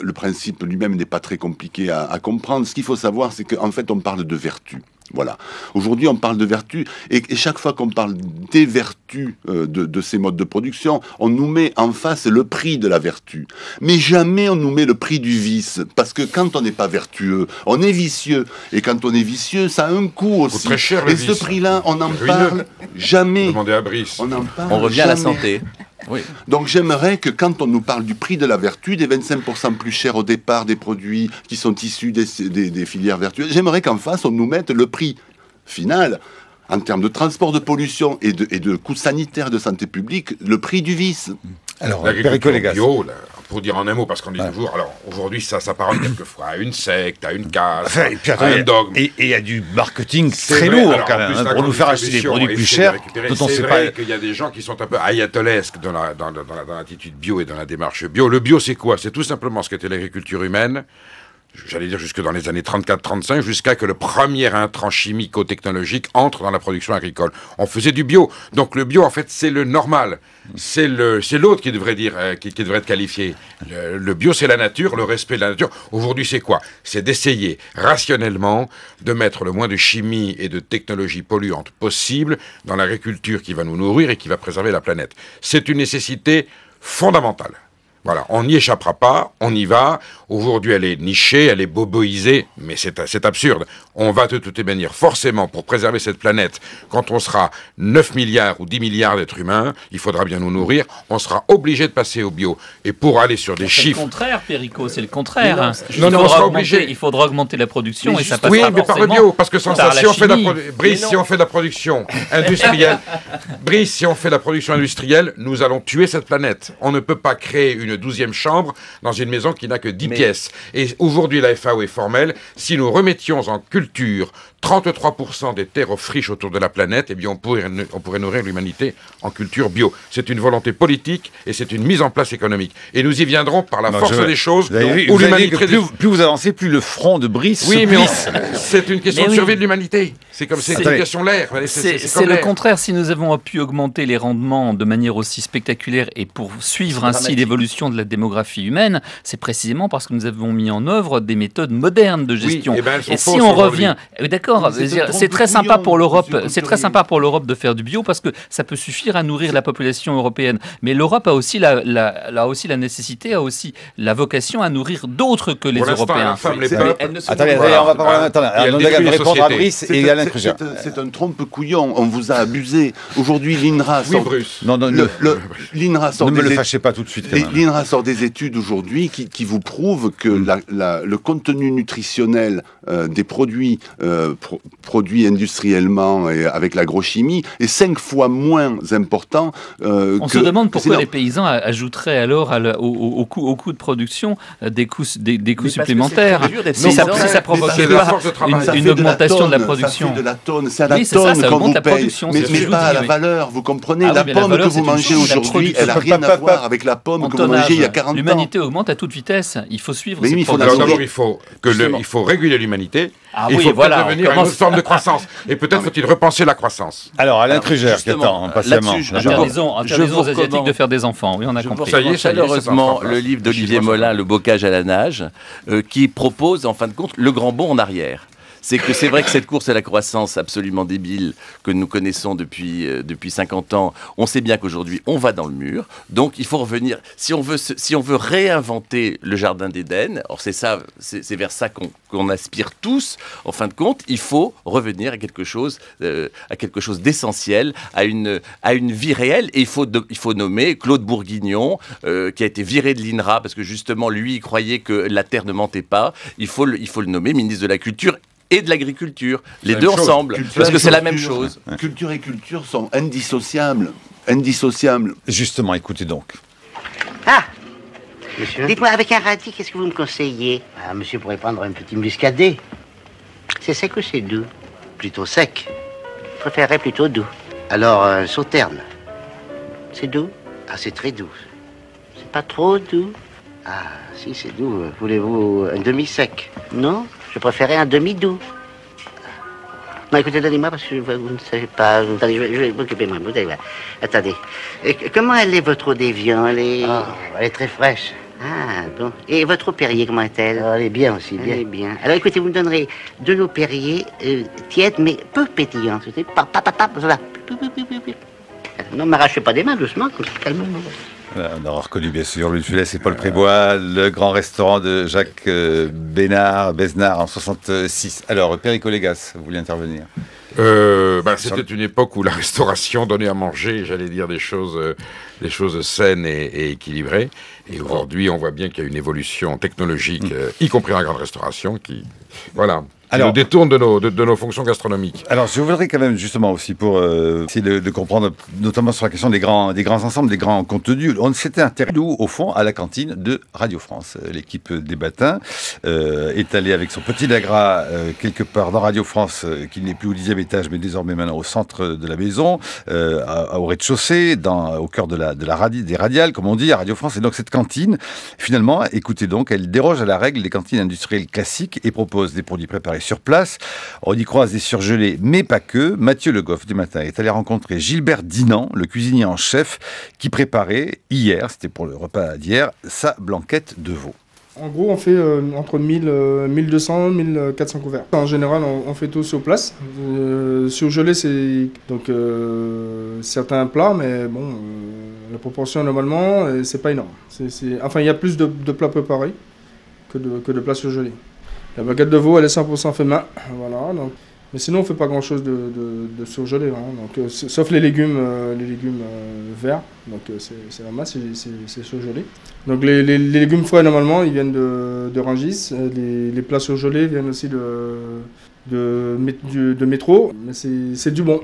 le principe lui-même n'est pas très compliqué à comprendre. Ce qu'il faut savoir, c'est qu'en fait, on parle de vertu. Voilà. Aujourd'hui, on parle de vertu, et chaque fois qu'on parle des vertus de ces modes de production, on nous met en face le prix de la vertu. Mais jamais on nous met le prix du vice, parce que quand on n'est pas vertueux, on est vicieux, et quand on est vicieux, ça a un coût aussi. Très cher, et ce prix-là, on n'en parle jamais. Demandez à Brice. On revient à la santé. Oui. Donc j'aimerais que quand on nous parle du prix de la vertu, des 25% plus chers au départ des produits qui sont issus des filières vertueuses, j'aimerais qu'en face on nous mette le prix final en termes de transport, de pollution et de coûts sanitaires de santé publique, le prix du vice. Alors, l'agriculture bio, là, pour dire en un mot, parce qu'on dit toujours, alors aujourd'hui ça s'apparente quelquefois à une secte, à une caste, à un dogme. Et il y a du marketing très lourd quand même, pour nous faire acheter des produits plus chers. C'est vrai qu'il y a des gens qui sont un peu ayatollesques dans l'attitude bio et dans la démarche bio. Le bio, c'est quoi? C'est tout simplement ce qu'était l'agriculture humaine, j'allais dire jusque dans les années 34-35, jusqu'à que le premier intrant chimico-technologique entre dans la production agricole. On faisait du bio. Donc le bio, en fait, c'est le normal. C'est l'autre qui devrait dire, qui devrait être qualifié. Le bio, c'est la nature, le respect de la nature. Aujourd'hui, c'est quoi? C'est d'essayer rationnellement de mettre le moins de chimie et de technologies polluantes possible dans l'agriculture qui va nous nourrir et qui va préserver la planète. C'est une nécessité fondamentale. Voilà, on n'y échappera pas, on y va. Aujourd'hui, elle est nichée, elle est boboisée, mais c'est absurde. On va de toute manière, forcément, pour préserver cette planète, quand on sera 9 milliards ou 10 milliards d'êtres humains, il faudra bien nous nourrir, on sera obligé de passer au bio. Et pour aller sur des chiffres... C'est le contraire, Perico, c'est le contraire. Non, on sera obligé. Il faudra augmenter la production et ça passera oui, mais par le bio, parce que sans ça, si on fait si on fait de la production industrielle, si on fait de la production industrielle, nous allons tuer cette planète. On ne peut pas créer une 12e chambre dans une maison qui n'a que 10 pièces. Et aujourd'hui, la FAO est formelle. Si nous remettions en culture 33% des terres friches autour de la planète, eh bien on pourrait nourrir l'humanité en culture bio. C'est une volonté politique et c'est une mise en place économique. Et nous y viendrons par la force des choses. Où l'humanité... Plus vous avancez, plus le front de Brice se plisse. C'est une question de survie de l'humanité. C'est comme c'est une question l'air. C'est le contraire. Si nous avons pu augmenter les rendements de manière aussi spectaculaire et poursuivre ainsi l'évolution de la démographie humaine, c'est précisément parce que nous avons mis en œuvre des méthodes modernes de gestion. Et si on revient... D'accord, c'est très sympa pour l'Europe. C'est très sympa pour l'Europe de faire du bio parce que ça peut suffire à nourrir la population européenne. Mais l'Europe a aussi la nécessité, a aussi la vocation à nourrir d'autres que les Européens. Attendez, on va pas répondre à Brice et Alain Kruger. C'est un trompe-couillon. On vous a abusé. Aujourd'hui, l'INRA sort. l'INRA sort. Ne me le fâchez pas tout de suite. L'INRA sort des études aujourd'hui qui vous prouvent que le contenu nutritionnel des produits produits industriellement et avec l'agrochimie est 5 fois moins important. On se demande pourquoi les paysans ajouteraient alors au coût de production des coûts supplémentaires. Si ça provoquait pas une augmentation de la production. De la tonne, c'est à la tonne qu'on vous paye, mais pas à la valeur. Vous comprenez, la pomme que vous mangez aujourd'hui, elle n'a rien à voir avec la pomme que vous mangez il y a 40 ans. L'humanité augmente à toute vitesse. Il faut suivre cette progression. D'abord, il faut réguler l'humanité. Il faut devenir une autre forme de croissance. Et peut-être faut-il repenser la croissance. Alors, Alain Kruger, qui attend patiemment. Interdisons aux Asiatiques de faire des enfants. Oui, on a compris. Ça y est, chaleureusement le livre d'Olivier Molin, Le bocage à la nage, qui propose, en fin de compte, le grand bond en arrière. C'est vrai que cette course à la croissance absolument débile que nous connaissons depuis 50 ans, on sait bien qu'aujourd'hui on va dans le mur. Donc il faut revenir. Si on veut réinventer le jardin d'Éden, or c'est vers ça qu'on aspire tous. En fin de compte, il faut revenir à quelque chose d'essentiel, à une vie réelle. Et il faut nommer Claude Bourguignon, qui a été viré de l'INRA parce que justement lui il croyait que la terre ne mentait pas. Il faut le nommer ministre de la Culture et de l'agriculture, les deux ensemble, parce que c'est la même chose. Culture et culture sont indissociables. Indissociables. Justement, écoutez donc. Ah, monsieur. Dites-moi, avec un radis, qu'est-ce que vous me conseillez? Monsieur pourrait prendre un petit muscadet. C'est sec ou c'est doux? Plutôt sec. Je préférerais plutôt doux. Alors, sauterne. C'est doux? Ah, c'est très doux. C'est pas trop doux? Ah, si, c'est doux. Voulez-vous un demi-sec? Non, je préférais un demi-doux. Non, écoutez, donnez-moi parce que vous ne savez pas. Attendez, je vais m'occuper moi. Vous allez voir. Attendez. Comment elle est, votre eau d'Évian? Elle est très fraîche. Ah, bon. Et votre eau Perrier, comment est-elle? Elle est bien aussi, bien. Elle est bien. Alors, écoutez, vous me donnerez de l'eau Perrier tiède, mais peu pétillante. Vous savez, voilà. Non, m'arrachez pas des mains, doucement, comme ça, calmez-vous. On aura reconnu bien sûr Louis de Funès et Paul Prébois, le grand restaurant de Jacques Besnard en 66. Alors, Perico Légas, vous voulez intervenir? C'était une époque où la restauration donnait à manger, j'allais dire, des choses saines et équilibrées. Et aujourd'hui, on voit bien qu'il y a une évolution technologique, y compris dans la grande restauration, qui nous détourne de nos fonctions gastronomiques. Alors, je voudrais quand même, justement, aussi pour essayer de comprendre, notamment sur la question des grands ensembles, des grands contenus, on s'était intéressé, au fond, à la cantine de Radio France. L'équipe des Batins est allée avec son petit Nagra quelque part dans Radio France, qui n'est plus au 10e étage, mais désormais maintenant au centre de la maison, au rez-de-chaussée, au cœur des radiales, comme on dit, à Radio France. Et donc, cette cantine, finalement, écoutez donc, elle déroge à la règle des cantines industrielles classiques et propose des produits préparés sur place. On y croise des surgelés, mais pas que. Mathieu Le Goff du matin est allé rencontrer Gilbert Dinan, le cuisinier en chef, qui préparait hier, c'était pour le repas d'hier, sa blanquette de veau. En gros, on fait entre 1200 et 1400 couverts. En général, on fait tout sur place. Surgelé, c'est donc certains plats, mais bon, la proportion normalement, c'est pas énorme. Enfin, il y a plus de plats préparés que de plats surgelés. La baguette de veau, elle est 100% fait main, voilà. Donc, mais sinon, on ne fait pas grand-chose de surgelé, hein, donc, sauf les légumes verts. Donc, c'est normal, c'est surgelé. Donc, les légumes frais, normalement, ils viennent de Rungis. Les plats surgelés viennent aussi de métro, mais c'est du bon.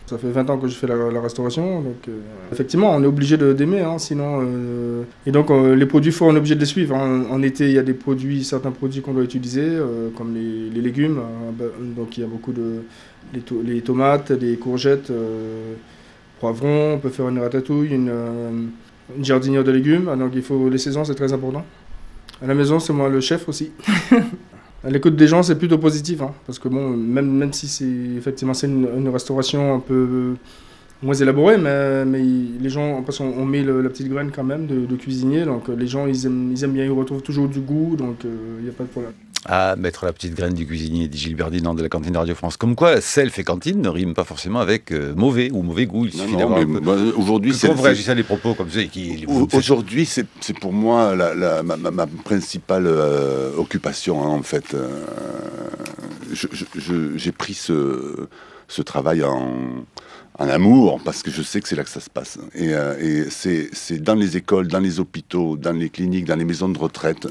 Ça fait 20 ans que je fais la restauration, donc effectivement on est obligé d'aimer, hein, sinon et donc les produits forts on est obligé de les suivre, hein. En été il y a certains produits qu'on doit utiliser, comme les légumes, donc il y a beaucoup les tomates, les courgettes, poivrons, on peut faire une ratatouille, une jardinière de légumes, donc les saisons c'est très important. À la maison c'est moi le chef aussi. À l'écoute des gens, c'est plutôt positif, hein, parce que bon, même si c'est une restauration un peu moins élaborée, mais les gens, parce qu'on met la petite graine quand même de cuisinier, donc les gens ils aiment bien, ils retrouvent toujours du goût, donc il n'y a pas de problème. À mettre la petite graine du cuisinier, dit Gilbert Dinan de la cantine de Radio France. Comme quoi, self et cantine ne riment pas forcément avec mauvais ou mauvais goût. Il suffit d'avoir aujourd'hui, c'est... Vous réagissez à des propos comme ça aujourd'hui, c'est pour moi ma principale occupation, hein, en fait. J'ai pris ce travail en amour, parce que je sais que c'est là que ça se passe. Et c'est dans les écoles, dans les hôpitaux, dans les cliniques, dans les maisons de retraite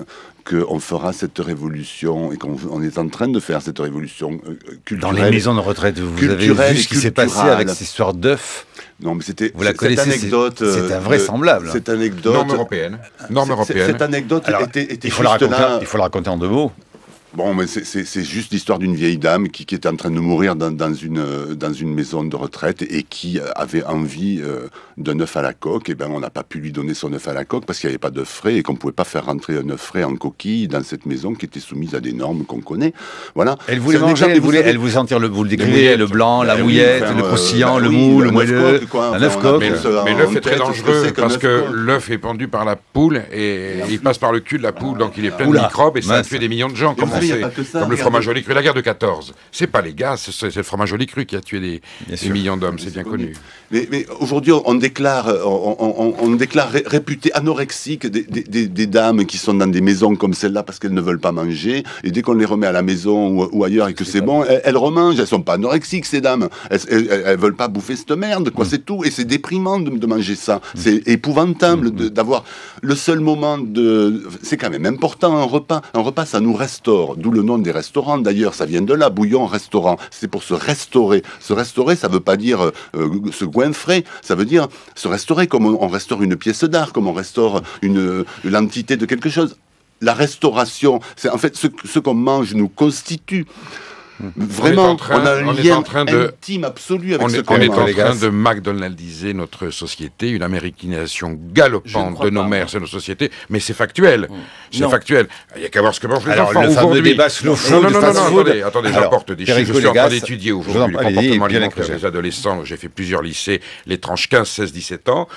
qu'on fera cette révolution et qu'on est en train de faire cette révolution culturelle. Dans les maisons de retraite, vous avez vu ce qui s'est passé avec cette histoire d'œuf? Non, mais vous la connaissez, cette anecdote. C'est invraisemblable. Cette anecdote. Norme européenne. Cette anecdote était il faut la raconter en deux mots. Bon, mais c'est juste l'histoire d'une vieille dame qui était en train de mourir dans une maison de retraite et qui avait envie d'un œuf à la coque. Et ben, on n'a pas pu lui donner son œuf à la coque parce qu'il n'y avait pas d'œuf frais et qu'on ne pouvait pas faire rentrer un œuf frais en coquille dans cette maison qui était soumise à des normes qu'on connaît. Voilà. Elle voulait manger, elle voulait sentir vous le décrivez, le blanc, la mouillette, le croustillant, le mou, le moelleux, un œuf coque. Mais l'œuf est très dangereux parce que l'œuf est pendu par la poule et il passe par le cul de la poule, donc il est plein de microbes et ça fait des millions de gens. Comme le fromage joli cru, la guerre de 14. C'est pas les gars, c'est le fromage joli cru qui a tué des millions d'hommes, c'est bien connu. Mais aujourd'hui, on déclare réputés anorexiques des dames qui sont dans des maisons comme celle-là parce qu'elles ne veulent pas manger. Et dès qu'on les remet à la maison ou ailleurs et que c'est bon, elles remangent. Elles sont pas anorexiques, ces dames. Elles veulent pas bouffer cette merde, quoi. C'est tout. Et c'est déprimant de manger ça. C'est épouvantable d'avoir le seul moment de. C'est quand même important, un repas. Un repas, ça nous restaure. D'où le nom des restaurants, d'ailleurs, ça vient de là, bouillon, restaurant. C'est pour se restaurer. Se restaurer, ça veut pas dire se goinfrer, ça veut dire se restaurer comme on restaure une pièce d'art, comme on restaure l'entité de quelque chose. La restauration, c'est en fait ce qu'on mange nous constitue. Vraiment, on a un lien de intime absolu avec ce On est en les train de McDonaldiser notre société, une américanisation galopante de nos mères et nos sociétés, mais c'est factuel. C'est factuel. Il n'y a qu'à voir ce que mangent les enfants le fameux aujourd'hui. débat slow food, Non, fast food. attendez, j'apporte des chiffres. Je suis en train d'étudier aujourd'hui le comportement allez-y, alimentaire des adolescents. J'ai fait plusieurs lycées, les tranches 15, 16, 17 ans.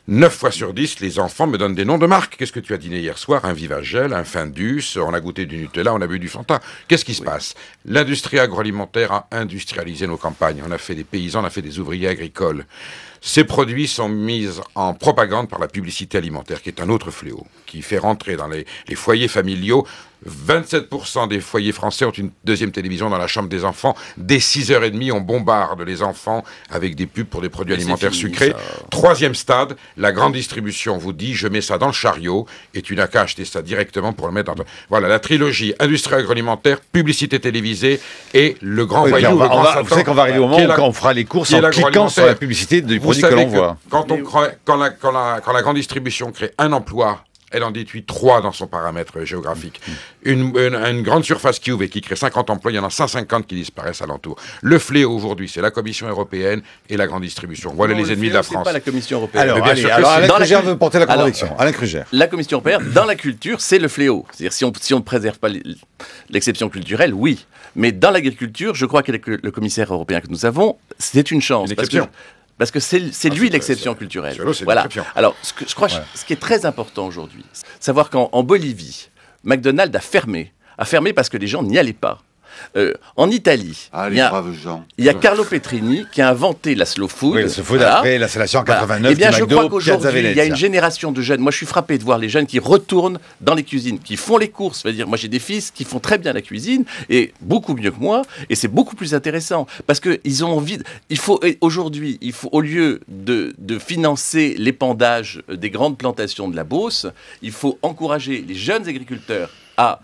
9 fois sur 10, les enfants me donnent des noms de marques. Qu'est-ce que tu as dîné hier soir? Un Vivagel, un Findus, on a goûté du Nutella, on a bu du Fanta. Qu'est-ce qui se passe? L'industrie agroalimentaire a industrialisé nos campagnes. On a fait des paysans, on a fait des ouvriers agricoles. Ces produits sont mis en propagande par la publicité alimentaire, qui est un autre fléau, qui fait rentrer dans les foyers familiaux. 27% des foyers français ont une deuxième télévision dans la chambre des enfants. Dès 6h30, on bombarde les enfants avec des pubs pour des produits alimentaires sucrés. Troisième stade, la grande distribution vous dit, je mets ça dans le chariot, et tu n'as qu'à acheter ça directement pour le mettre dans... Voilà, la trilogie industrie agroalimentaire, publicité télévisée et le grand voyou, le grand Satan. Vous savez qu'on va arriver au moment où on fera les courses en cliquant sur la publicité du produit que l'on voit. Quand la grande distribution crée un emploi, elle en détruit 3 dans son paramètre géographique. Une grande surface qui ouvre et qui crée 50 emplois, il y en a 150 qui disparaissent alentour. Le fléau aujourd'hui, c'est la Commission européenne et la grande distribution. Voilà les ennemis de la France. C'est pas la Commission européenne. Alors Alain Krugère veut porter la contradiction. Alain Krugère. La Commission européenne, dans la culture, c'est le fléau. C'est-à-dire si on ne préserve pas l'exception culturelle, oui. Mais dans l'agriculture, je crois que le commissaire européen que nous avons, c'est une chance. Parce que c'est lui l'exception culturelle. Voilà. Alors, je crois ce qui est très important aujourd'hui, savoir qu'en Bolivie, McDonald's a fermé parce que les gens n'y allaient pas. En Italie, il y a Carlo Petrini qui a inventé la slow food. Oui, la slow food après l'installation en 89 du je crois McDo, qu'aujourd'hui, il y a une génération de jeunes. Moi, je suis frappé de voir les jeunes qui retournent dans les cuisines, qui font les courses. C'est-à-dire, moi, j'ai des fils qui font très bien la cuisine et beaucoup mieux que moi, et c'est beaucoup plus intéressant parce que ils ont envie. Aujourd'hui, au lieu de financer l'épandage des grandes plantations de la Beauce, il faut encourager les jeunes agriculteurs à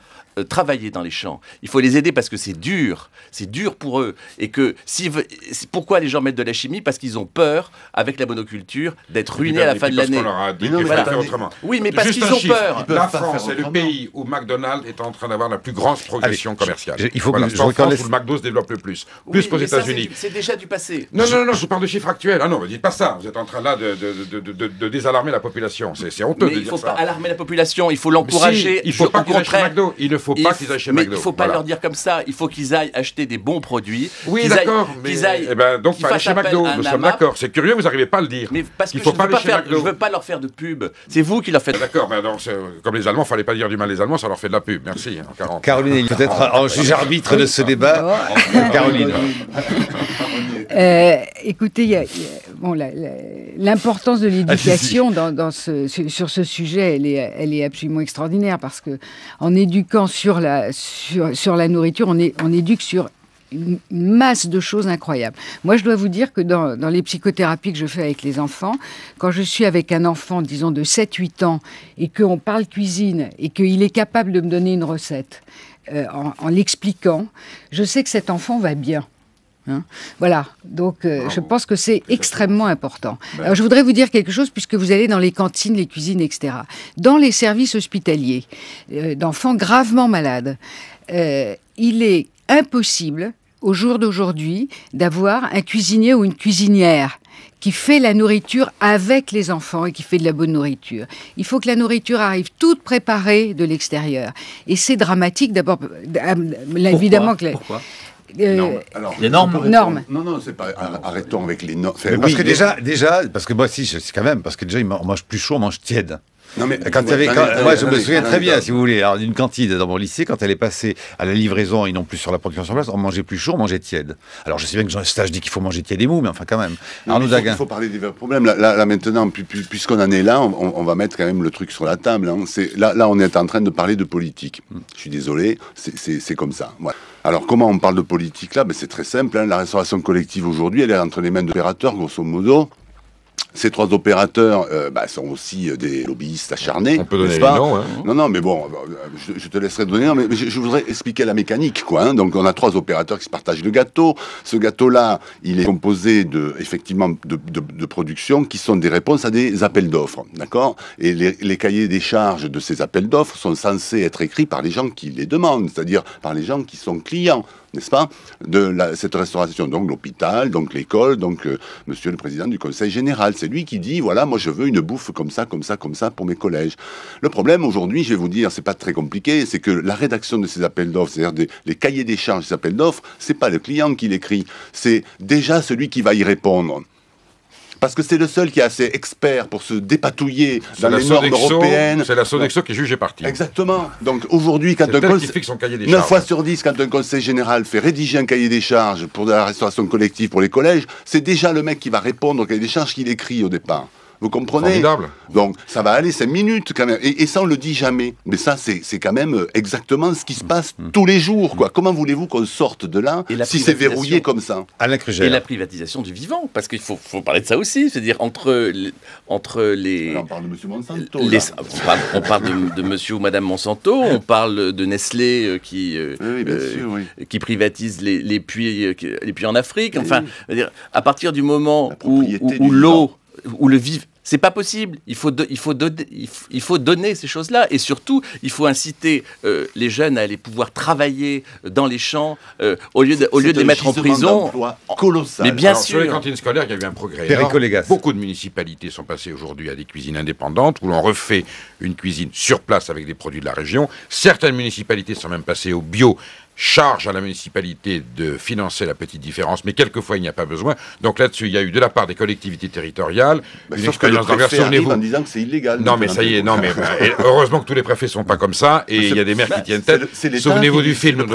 travailler dans les champs. Il faut les aider parce que c'est dur pour eux. Et que pourquoi les gens mettent de la chimie? Parce qu'ils ont peur, avec la monoculture, d'être ruinés à la fin de l'année. Parce qu'on leur a dit qu'il fallait faire autrement. Oui, mais parce qu'ils ont peur. La France est le pays où McDonald's est en train d'avoir la plus grande progression commerciale. Il faut que c'est en France où le McDo se développe le plus. Plus qu'aux États-Unis. C'est déjà du passé. Non, je parle de chiffres actuels. Ah non, ne dites pas ça. Vous êtes en train là de désalarmer la population. C'est honteux de dire ça. Mais il ne faut pas alarmer la population. Il faut l'encourager. Il ne faut pas qu'ils aillent chez McDo. Il ne faut pas qu'ils aillent chez McDo. Il ne faut pas leur dire comme ça. Il faut qu'ils aillent acheter des bons produits. Oui, d'accord. Donc, pas aller chez McDo. Nous sommes d'accord. C'est curieux, vous n'arrivez pas à le dire. Mais parce que je ne veux pas leur faire de pub. C'est vous qui leur faites. D'accord. Comme les Allemands, il ne fallait pas dire du mal des Allemands, ça leur fait de la pub. Merci. Caroline, peut-être en juge arbitre de ce débat. Caroline. Écoutez, l'importance de l'éducation sur ce sujet, elle est absolument extraordinaire parce que en éduquant sur la nourriture, on éduque sur une masse de choses incroyables. Moi, je dois vous dire que dans les psychothérapies que je fais avec les enfants, quand je suis avec un enfant, disons, de 7-8 ans, et qu'on parle cuisine, et qu'il est capable de me donner une recette, en l'expliquant, je sais que cet enfant va bien. Voilà, donc je pense que c'est extrêmement important. Alors, je voudrais vous dire quelque chose, puisque vous allez dans les cantines, les cuisines, etc. Dans les services hospitaliers d'enfants gravement malades, il est impossible, au jour d'aujourd'hui, d'avoir un cuisinier ou une cuisinière qui fait la nourriture avec les enfants et qui fait de la bonne nourriture. Il faut que la nourriture arrive toute préparée de l'extérieur. Et c'est dramatique, d'abord, évidemment que... Pourquoi les normes. Non, c'est pas. Arrêtons avec les normes. Parce que déjà, parce que moi, c'est quand même, parce que déjà, on mange plus chaud, on mange tiède. Non, mais moi, je me souviens très bien, si vous voulez, alors, d'une cantine dans mon lycée, quand elle est passée à la livraison et non plus sur la production sur place, on mangeait plus chaud, on mangeait tiède. Alors, je sais bien que Jean Stage dit qu'il faut manger tiède et mou, mais enfin, quand même. Arnaud Daguin. Il faut parler des vrais problèmes. Là maintenant, puisqu'on en est là, on va mettre quand même le truc sur la table. Là, on est en train de parler de politique. Je suis désolé, c'est comme ça. Ouais. Alors, comment on parle de politique là? C'est très simple. La restauration collective aujourd'hui, elle est entre les mains d'opérateurs, grosso modo. Ces 3 opérateurs sont aussi des lobbyistes acharnés. On peut donner les noms. Hein. Non, mais bon, je te laisserai donner. Mais je voudrais expliquer la mécanique, quoi. Donc, on a 3 opérateurs qui se partagent le gâteau. Ce gâteau-là, il est composé effectivement de productions qui sont des réponses à des appels d'offres, d'accord? Et les cahiers des charges de ces appels d'offres sont censés être écrits par les gens qui les demandent, c'est-à-dire par les gens qui sont clients n'est-ce pas, cette restauration. Donc l'hôpital, donc l'école, donc monsieur le président du conseil général. C'est lui qui dit, voilà, moi je veux une bouffe comme ça pour mes collèges. Le problème aujourd'hui, je vais vous dire, c'est pas très compliqué, c'est que la rédaction de ces appels d'offres, c'est-à-dire les cahiers des charges des appels d'offres, c'est pas le client qui l'écrit, c'est déjà celui qui va y répondre. Parce que c'est le seul qui est assez expert pour se dépatouiller dans les normes européennes. C'est la Sodexo qui est jugée partie. Exactement. Donc aujourd'hui, quand 9 fois sur 10, quand un conseil général fait rédiger un cahier des charges pour de la restauration collective pour les collèges, c'est déjà le mec qui va répondre au cahier des charges qu'il écrit au départ. Vous comprenez? Formidable. Donc, ça va aller 5 minutes quand même. Et ça, on le dit jamais. Mais ça, c'est quand même exactement ce qui se passe tous les jours, quoi. Comment voulez-vous qu'on sorte de là si c'est verrouillé comme ça? Alain Krugel. Et la privatisation du vivant, parce qu'il faut parler de ça aussi. C'est-à-dire entre les... Alors, on parle de M. Monsanto. On parle de monsieur ou madame Monsanto, on parle de Nestlé qui privatise les puits en Afrique. Enfin, à partir du moment où l'eau, où le vivant... C'est pas possible. Il faut donner ces choses-là. Et surtout, il faut inciter les jeunes à aller pouvoir travailler dans les champs au lieu de les mettre en prison. Colossal. Mais bien Alors, sûr. Sur les cantines scolaires, il y a eu un progrès. Légas. Beaucoup de municipalités sont passées aujourd'hui à des cuisines indépendantes où l'on refait une cuisine sur place avec des produits de la région. Certaines municipalités sont même passées au bio. Charge à la municipalité de financer la petite différence, mais quelquefois il n'y a pas besoin. Donc là-dessus, il y a eu de la part des collectivités territoriales une expérience d'envers. Souvenez-vous en disant que c'est illégal. Non, mais ça y est, heureusement que tous les préfets sont pas comme ça, et il y a des maires qui tiennent tête. Souvenez-vous du film.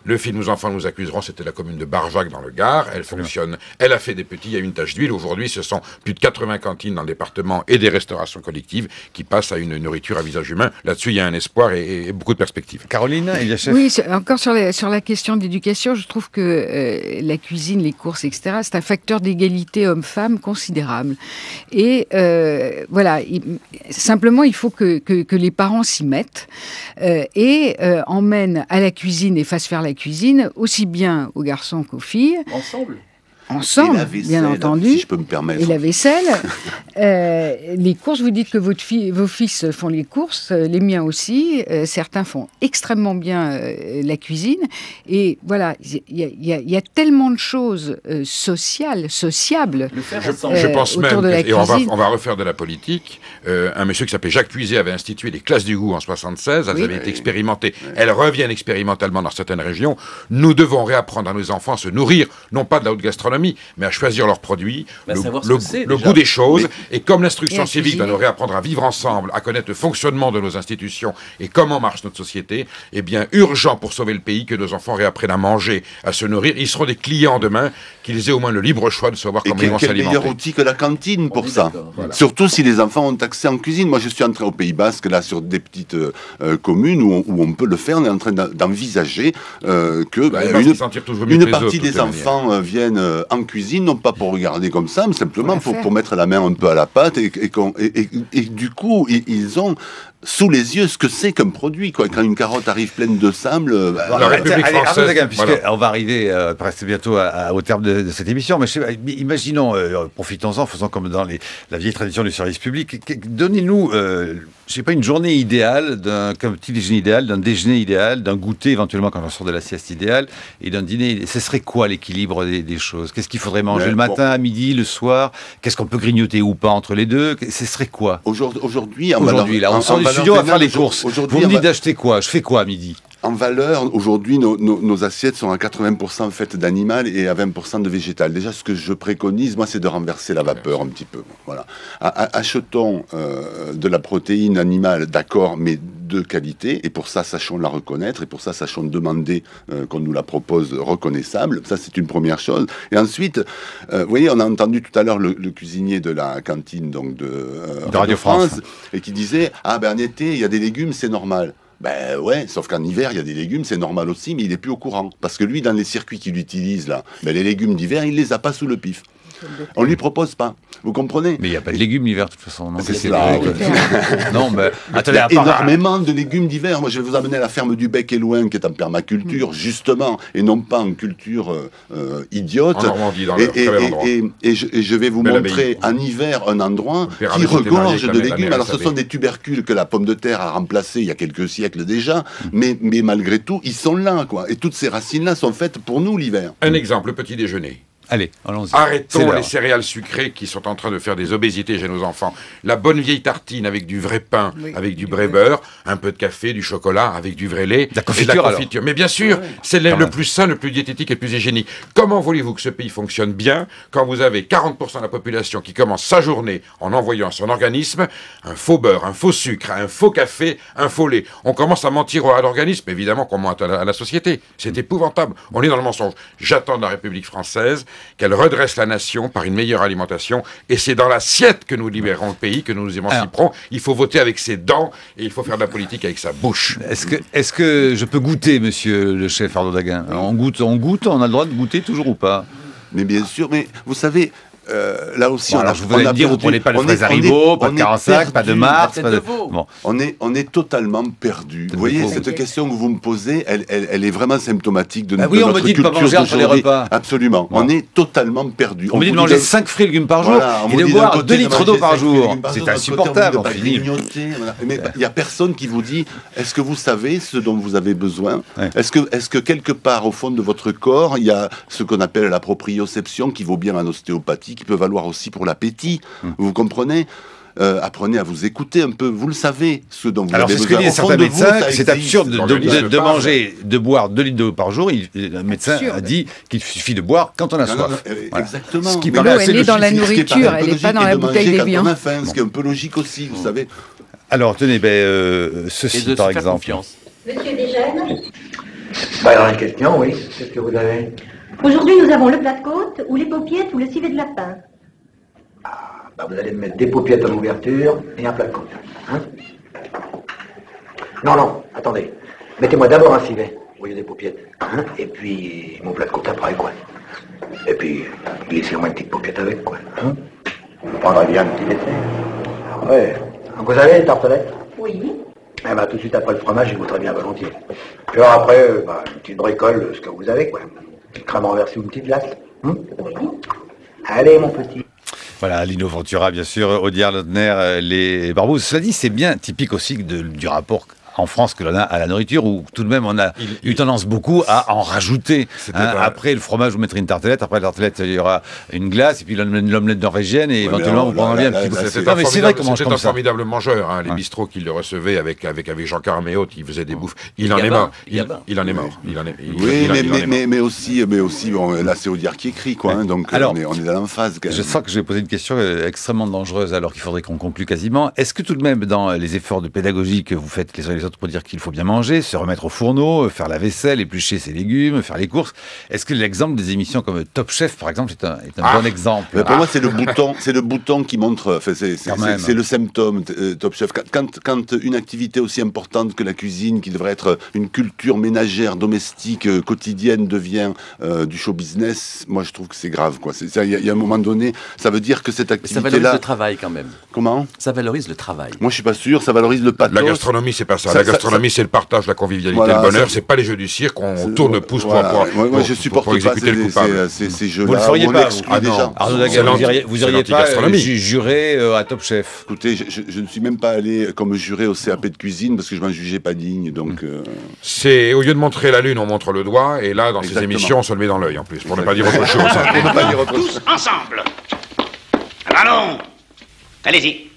Le film Nos enfants nous accuseront, c'était la commune de Barjac dans le Gard. Elle fonctionne. Elle a fait des petits. Il y a une tache d'huile. Aujourd'hui, ce sont plus de 80 cantines dans le département et des restaurations collectives qui passent à une nourriture à visage humain. Là-dessus, il y a un espoir et beaucoup de perspectives. Caroline, il y a chef. Oui, encore sur la question d'éducation, je trouve que la cuisine, les courses, etc., c'est un facteur d'égalité homme-femme considérable. Et voilà, simplement, il faut que les parents s'y mettent et emmènent à la cuisine et fassent faire la cuisine aussi bien aux garçons qu'aux filles. Ensemble, bien entendu. Si je peux me permettre. Et la vaisselle. Les courses, vous dites que vos fils font les courses, les miens aussi. Certains font extrêmement bien la cuisine. Et voilà, il y a tellement de choses sociables je pense même, et on va refaire de la politique, un monsieur qui s'appelait Jacques Puiset avait institué les classes du goût en 1976. Elles avaient été expérimentées. Elles reviennent expérimentalement dans certaines régions. Nous devons réapprendre à nos enfants à se nourrir, non pas de la haute gastronomie, mais à choisir leurs produits, le goût des choses. Et comme l'instruction civique doit nous réapprendre à vivre ensemble, à connaître le fonctionnement de nos institutions et comment marche notre société, eh bien, urgent pour sauver le pays que nos enfants réapprennent à manger, à se nourrir. Ils seront des clients demain, qu'ils aient au moins le libre choix de savoir comment ils vont s'alimenter. Quel meilleur outil que la cantine pour ça. Voilà. Surtout si les enfants ont accès en cuisine. Moi, je suis entré au Pays Basque, là, sur des petites communes où on peut le faire. On est en train d'envisager une partie des enfants viennent en cuisine, non pas pour regarder comme ça, mais simplement pour mettre la main un peu à la pâte et du coup, ils ont sous les yeux ce que c'est comme produit, quoi. Quand une carotte arrive pleine de sable... la République française... On va arriver presque bientôt au terme de cette émission, mais imaginons, profitons-en, faisons comme dans la vieille tradition du service public, donnez-nous, je sais pas, une journée idéale, d'un petit déjeuner idéal, d'un déjeuner idéal, d'un goûter éventuellement quand on sort de la sieste idéale, et d'un dîner. Ce serait quoi l'équilibre des choses? Qu'est-ce qu'il faudrait manger le matin, à midi, le soir? Qu'est-ce qu'on peut grignoter ou pas entre les deux? Ce serait quoi? Aujourd'hui, là, on sort du studio, on va faire les courses. Vous me dites d'acheter quoi? Je fais quoi à midi? En valeur, aujourd'hui, nos assiettes sont à 80% faites d'animal et à 20% de végétal. Déjà, ce que je préconise, moi, c'est de renverser la vapeur un petit peu. Voilà. Achetons de la protéine animale, d'accord, mais de qualité, et pour ça, sachons la reconnaître, et pour ça, sachons demander qu'on nous la propose reconnaissable. Ça, c'est une première chose. Et ensuite, vous voyez, on a entendu tout à l'heure le cuisinier de la cantine donc de Radio France, et qui disait « Ah, ben en été, il y a des légumes, c'est normal ». Ben ouais, sauf qu'en hiver, il y a des légumes, c'est normal aussi, mais il n'est plus au courant. Parce que lui, dans les circuits qu'il utilise, là, ben les légumes d'hiver, il ne les a pas sous le pif. On lui propose pas. Vous comprenez? Mais il n'y a pas de légumes l'hiver, de toute façon. Non, C'est ça. Non, mais il y a énormément de légumes d'hiver. Moi, je vais vous amener à la ferme du Bec et Loin, qui est en permaculture, justement, et non pas en culture idiote. En Normandie, dans le très bel endroit. Et je vais vous montrer en hiver un endroit qui regorge de légumes. Alors, ce sont des tubercules que la pomme de terre a remplacés il y a quelques siècles déjà, mais malgré tout, ils sont là, quoi. Et toutes ces racines-là sont faites pour nous l'hiver. Un exemple, le petit déjeuner. Allez, allons-y. Arrêtons les céréales sucrées qui sont en train de faire des obésités chez nos enfants. La bonne vieille tartine avec du vrai pain, avec du vrai beurre, un peu de café, du chocolat, avec du vrai lait. La confiture, et de la confiture. Mais bien sûr, c'est le plus sain, le plus diététique et le plus hygiénique. Comment voulez-vous que ce pays fonctionne bien quand vous avez 40% de la population qui commence sa journée en envoyant à son organisme un faux beurre, un faux sucre, un faux café, un faux lait? On commence à mentir à l'organisme, évidemment qu'on ment à la société. C'est épouvantable. On est dans le mensonge. J'attends de la République française qu'elle redresse la nation par une meilleure alimentation, et c'est dans l'assiette que nous libérons le pays, que nous nous émanciperons. Il faut voter avec ses dents, et il faut faire de la politique avec sa bouche. Est-ce que je peux goûter, monsieur le chef Arnaud Daguin? On goûte, on a le droit de goûter toujours ou pas? Mais bien sûr, mais vous savez... là aussi, bon, alors, vous allez me dire, vous prenez pas de fraises Haribo, pas de Carensac, pas de Mars, pas de... Bon. On est totalement perdu. Vous voyez, cette question que vous me posez, elle est vraiment symptomatique de notre culture. Oui, on me dit de ne pas manger entre les repas. Absolument. Bon. On est totalement perdu. On me dit de manger 5 fruits et légumes par jour, et de boire 2 litres d'eau par jour. C'est insupportable. Mais il n'y a personne qui vous dit, est-ce que vous savez ce dont vous avez besoin? Est-ce que quelque part, au fond de votre corps, il y a ce qu'on appelle la proprioception qui vaut bien en ostéopathie, qui peut valoir aussi pour l'appétit. Vous comprenez? Apprenez à vous écouter un peu. Vous le savez, ce dont vous avez besoin. Alors, c'est ce que disent certains médecins, c'est absurde de manger, de boire 2 litres d'eau par jour. Le médecin a dit qu'il suffit de boire quand on a soif. Exactement. Ce qui paraît assez logique. Elle est dans la nourriture, elle n'est pas dans la bouteille des biens. Ce qui est un peu logique aussi, vous savez. Alors, tenez, ceci par exemple. Monsieur Desjeunes? Dans la question, oui. Qu'est-ce que vous avez? Aujourd'hui, nous avons le plat de côte, ou les paupiettes, ou le civet de lapin. Vous allez me mettre des paupiettes en ouverture et un plat de côte. Hein? Non, attendez. Mettez-moi d'abord un civet, au lieu des paupiettes. Hein? Et puis, mon plat de côte après, quoi. Et puis, glissez-moi une petite paupiette avec, quoi. Hein? Vous prendrez bien un petit dessert. Ah ouais. Vous avez les tartelettes? Oui. Eh ben, tout de suite après le fromage, je voudrais bien volontiers. Puis alors après, une petite bricole, ce que vous avez, quoi. Une crème renversée ou une petite glace. Oui. Allez, mon petit. Voilà, Lino Ventura, bien sûr, Audiard, Lautner, les Barbeaux. Cela dit, c'est bien typique aussi du rapport en France que l'on a à la nourriture, où tout de même on a eu tendance beaucoup à en rajouter. Après le fromage, vous mettrez une tartelette, après la tartelette, il y aura une glace, et puis l'omelette norvégienne, et éventuellement vous prendrez bien un petit bout. C'est vrai comment c'était un formidable mangeur, hein, les bistrots qui le recevaient avec Jean Carmé et autres, il faisait des bouffes. Il en est mort. Il en est mort. Oui, mais aussi, bon, là c'est Audiard qui écrit, quoi. Donc on est dans l'emphase. Je sens que je vais poser une question extrêmement dangereuse, alors qu'il faudrait qu'on conclue quasiment. Est-ce que tout de même, dans les efforts de pédagogie que vous faites les uns et les autres pour dire qu'il faut bien manger, se remettre au fourneau, faire la vaisselle, éplucher ses légumes, faire les courses, est-ce que l'exemple des émissions comme Top Chef, par exemple, est un bon exemple? Pour moi, c'est le bouton qui montre, c'est le symptôme, Top Chef. Quand une activité aussi importante que la cuisine, qui devrait être une culture ménagère, domestique, quotidienne, devient du show business, moi je trouve que c'est grave, quoi. Il y a un moment donné, ça veut dire que cette activité-là... Ça valorise le travail quand même. Comment? Ça valorise le travail. Moi je suis pas sûr, ça valorise le pathos. La gastronomie, c'est pas ça. La gastronomie, c'est le partage, la convivialité, le bonheur. C'est pas les jeux du cirque, on tourne le pouce pour exécuter le coupable. Ces jeux-là. Vous ne feriez pas, vous. Arnaud Daguin, vous iriez pas jurer à Top Chef? Écoutez, je ne suis même pas allé comme juré au CAP de cuisine parce que je m'en jugeais pas digne. Donc, c'est au lieu de montrer la lune, on montre le doigt, et là, dans ces émissions, on se le met dans l'œil en plus, pour ne pas dire autre chose. Tous ensemble. Allons. Allez-y.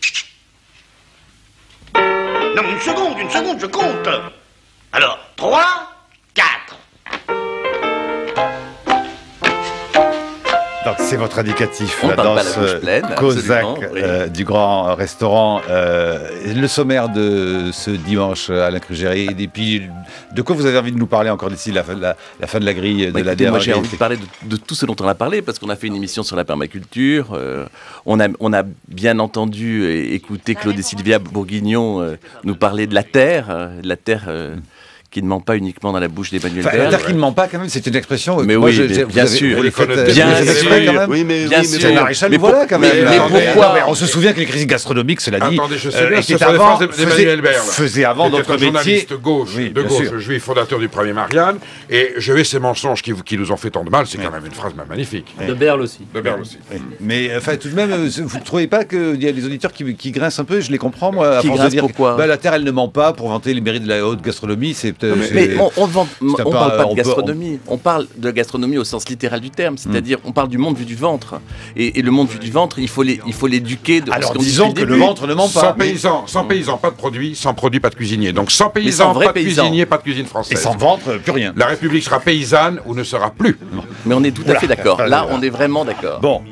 Non, une seconde, je compte. Alors, 3, 4. Donc c'est votre indicatif, On la parle danse pas la bouche pleine, Cosaque oui. Du grand restaurant. Le sommaire de ce dimanche, Alain Krugeri, et puis de quoi vous avez envie de nous parler encore d'ici la fin de la grille de la DRAC? Moi j'ai envie de parler de tout ce dont on a parlé, parce qu'on a fait une émission sur la permaculture, on a bien entendu et écouté Claude et Sylvia Bourguignon nous parler de la terre qui ne ment pas uniquement dans la bouche d'Emmanuel Enfin, Berle. dire qu'il ne ment pas, quand même, c'est une expression. Mais moi, oui, bien sûr. Vous les faites, Bien vous les faites sûr. quand même. Oui, mais Bien oui, sûr. C'est Maréchal, Mais voilà, quand même. mais pourquoi On se souvient que les crises gastronomiques, cela dit, Attendez, je sais bien, ce étaient sont les avant, phrases d'Emmanuel Berle. faisait avant C'était d'autres un métiers. journaliste gauche, Oui, de bien gauche, sûr. juif, fondateur du premier Marianne, et je vais ces mensonges qui nous ont fait tant de mal, c'est quand même une phrase magnifique. De Berle aussi. De Berle aussi. Oui. Mais enfin, tout de même, vous ne trouvez pas qu'il y a des auditeurs qui grincent un peu? Je les comprends, moi, à Qui force de grincent, dire pourquoi que la Terre, elle ne ment pas pour vanter les mérites de la haute gastronomie. Mais on c'est un peu- parle pas on de peut- gastronomie, on parle de gastronomie au sens littéral du terme, c'est-à-dire on parle du monde vu du ventre. Et le monde vu du ventre, il faut l'éduquer. Alors disons que le ventre ne ment pas. Sans paysans, pas de produits, sans produits, pas de cuisiniers. Donc sans paysans, sans vrais pas de paysans. cuisiniers, pas de cuisine française. Et sans ventre, plus rien. La République sera paysanne ou ne sera plus. Mais on est tout à fait d'accord. Là, on est vraiment d'accord. Bon,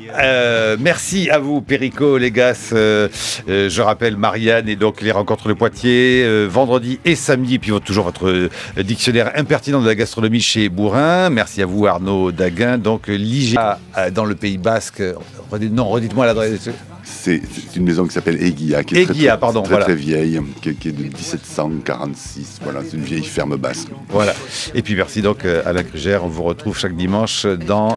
merci à vous, Perico, Légas. Je rappelle Marianne et donc les rencontres de Poitiers, vendredi et samedi, et puis toujours votre dictionnaire impertinent de la gastronomie chez Bourrin. Merci à vous, Arnaud Daguin. Donc, l'IGA dans le Pays Basque. Redites-moi l'adresse. C'est une maison qui s'appelle Eguia, qui est très vieille, qui est de 1746. Voilà, c'est une vieille ferme basque. Voilà. Et puis merci donc Alain Krugère. On vous retrouve chaque dimanche dans...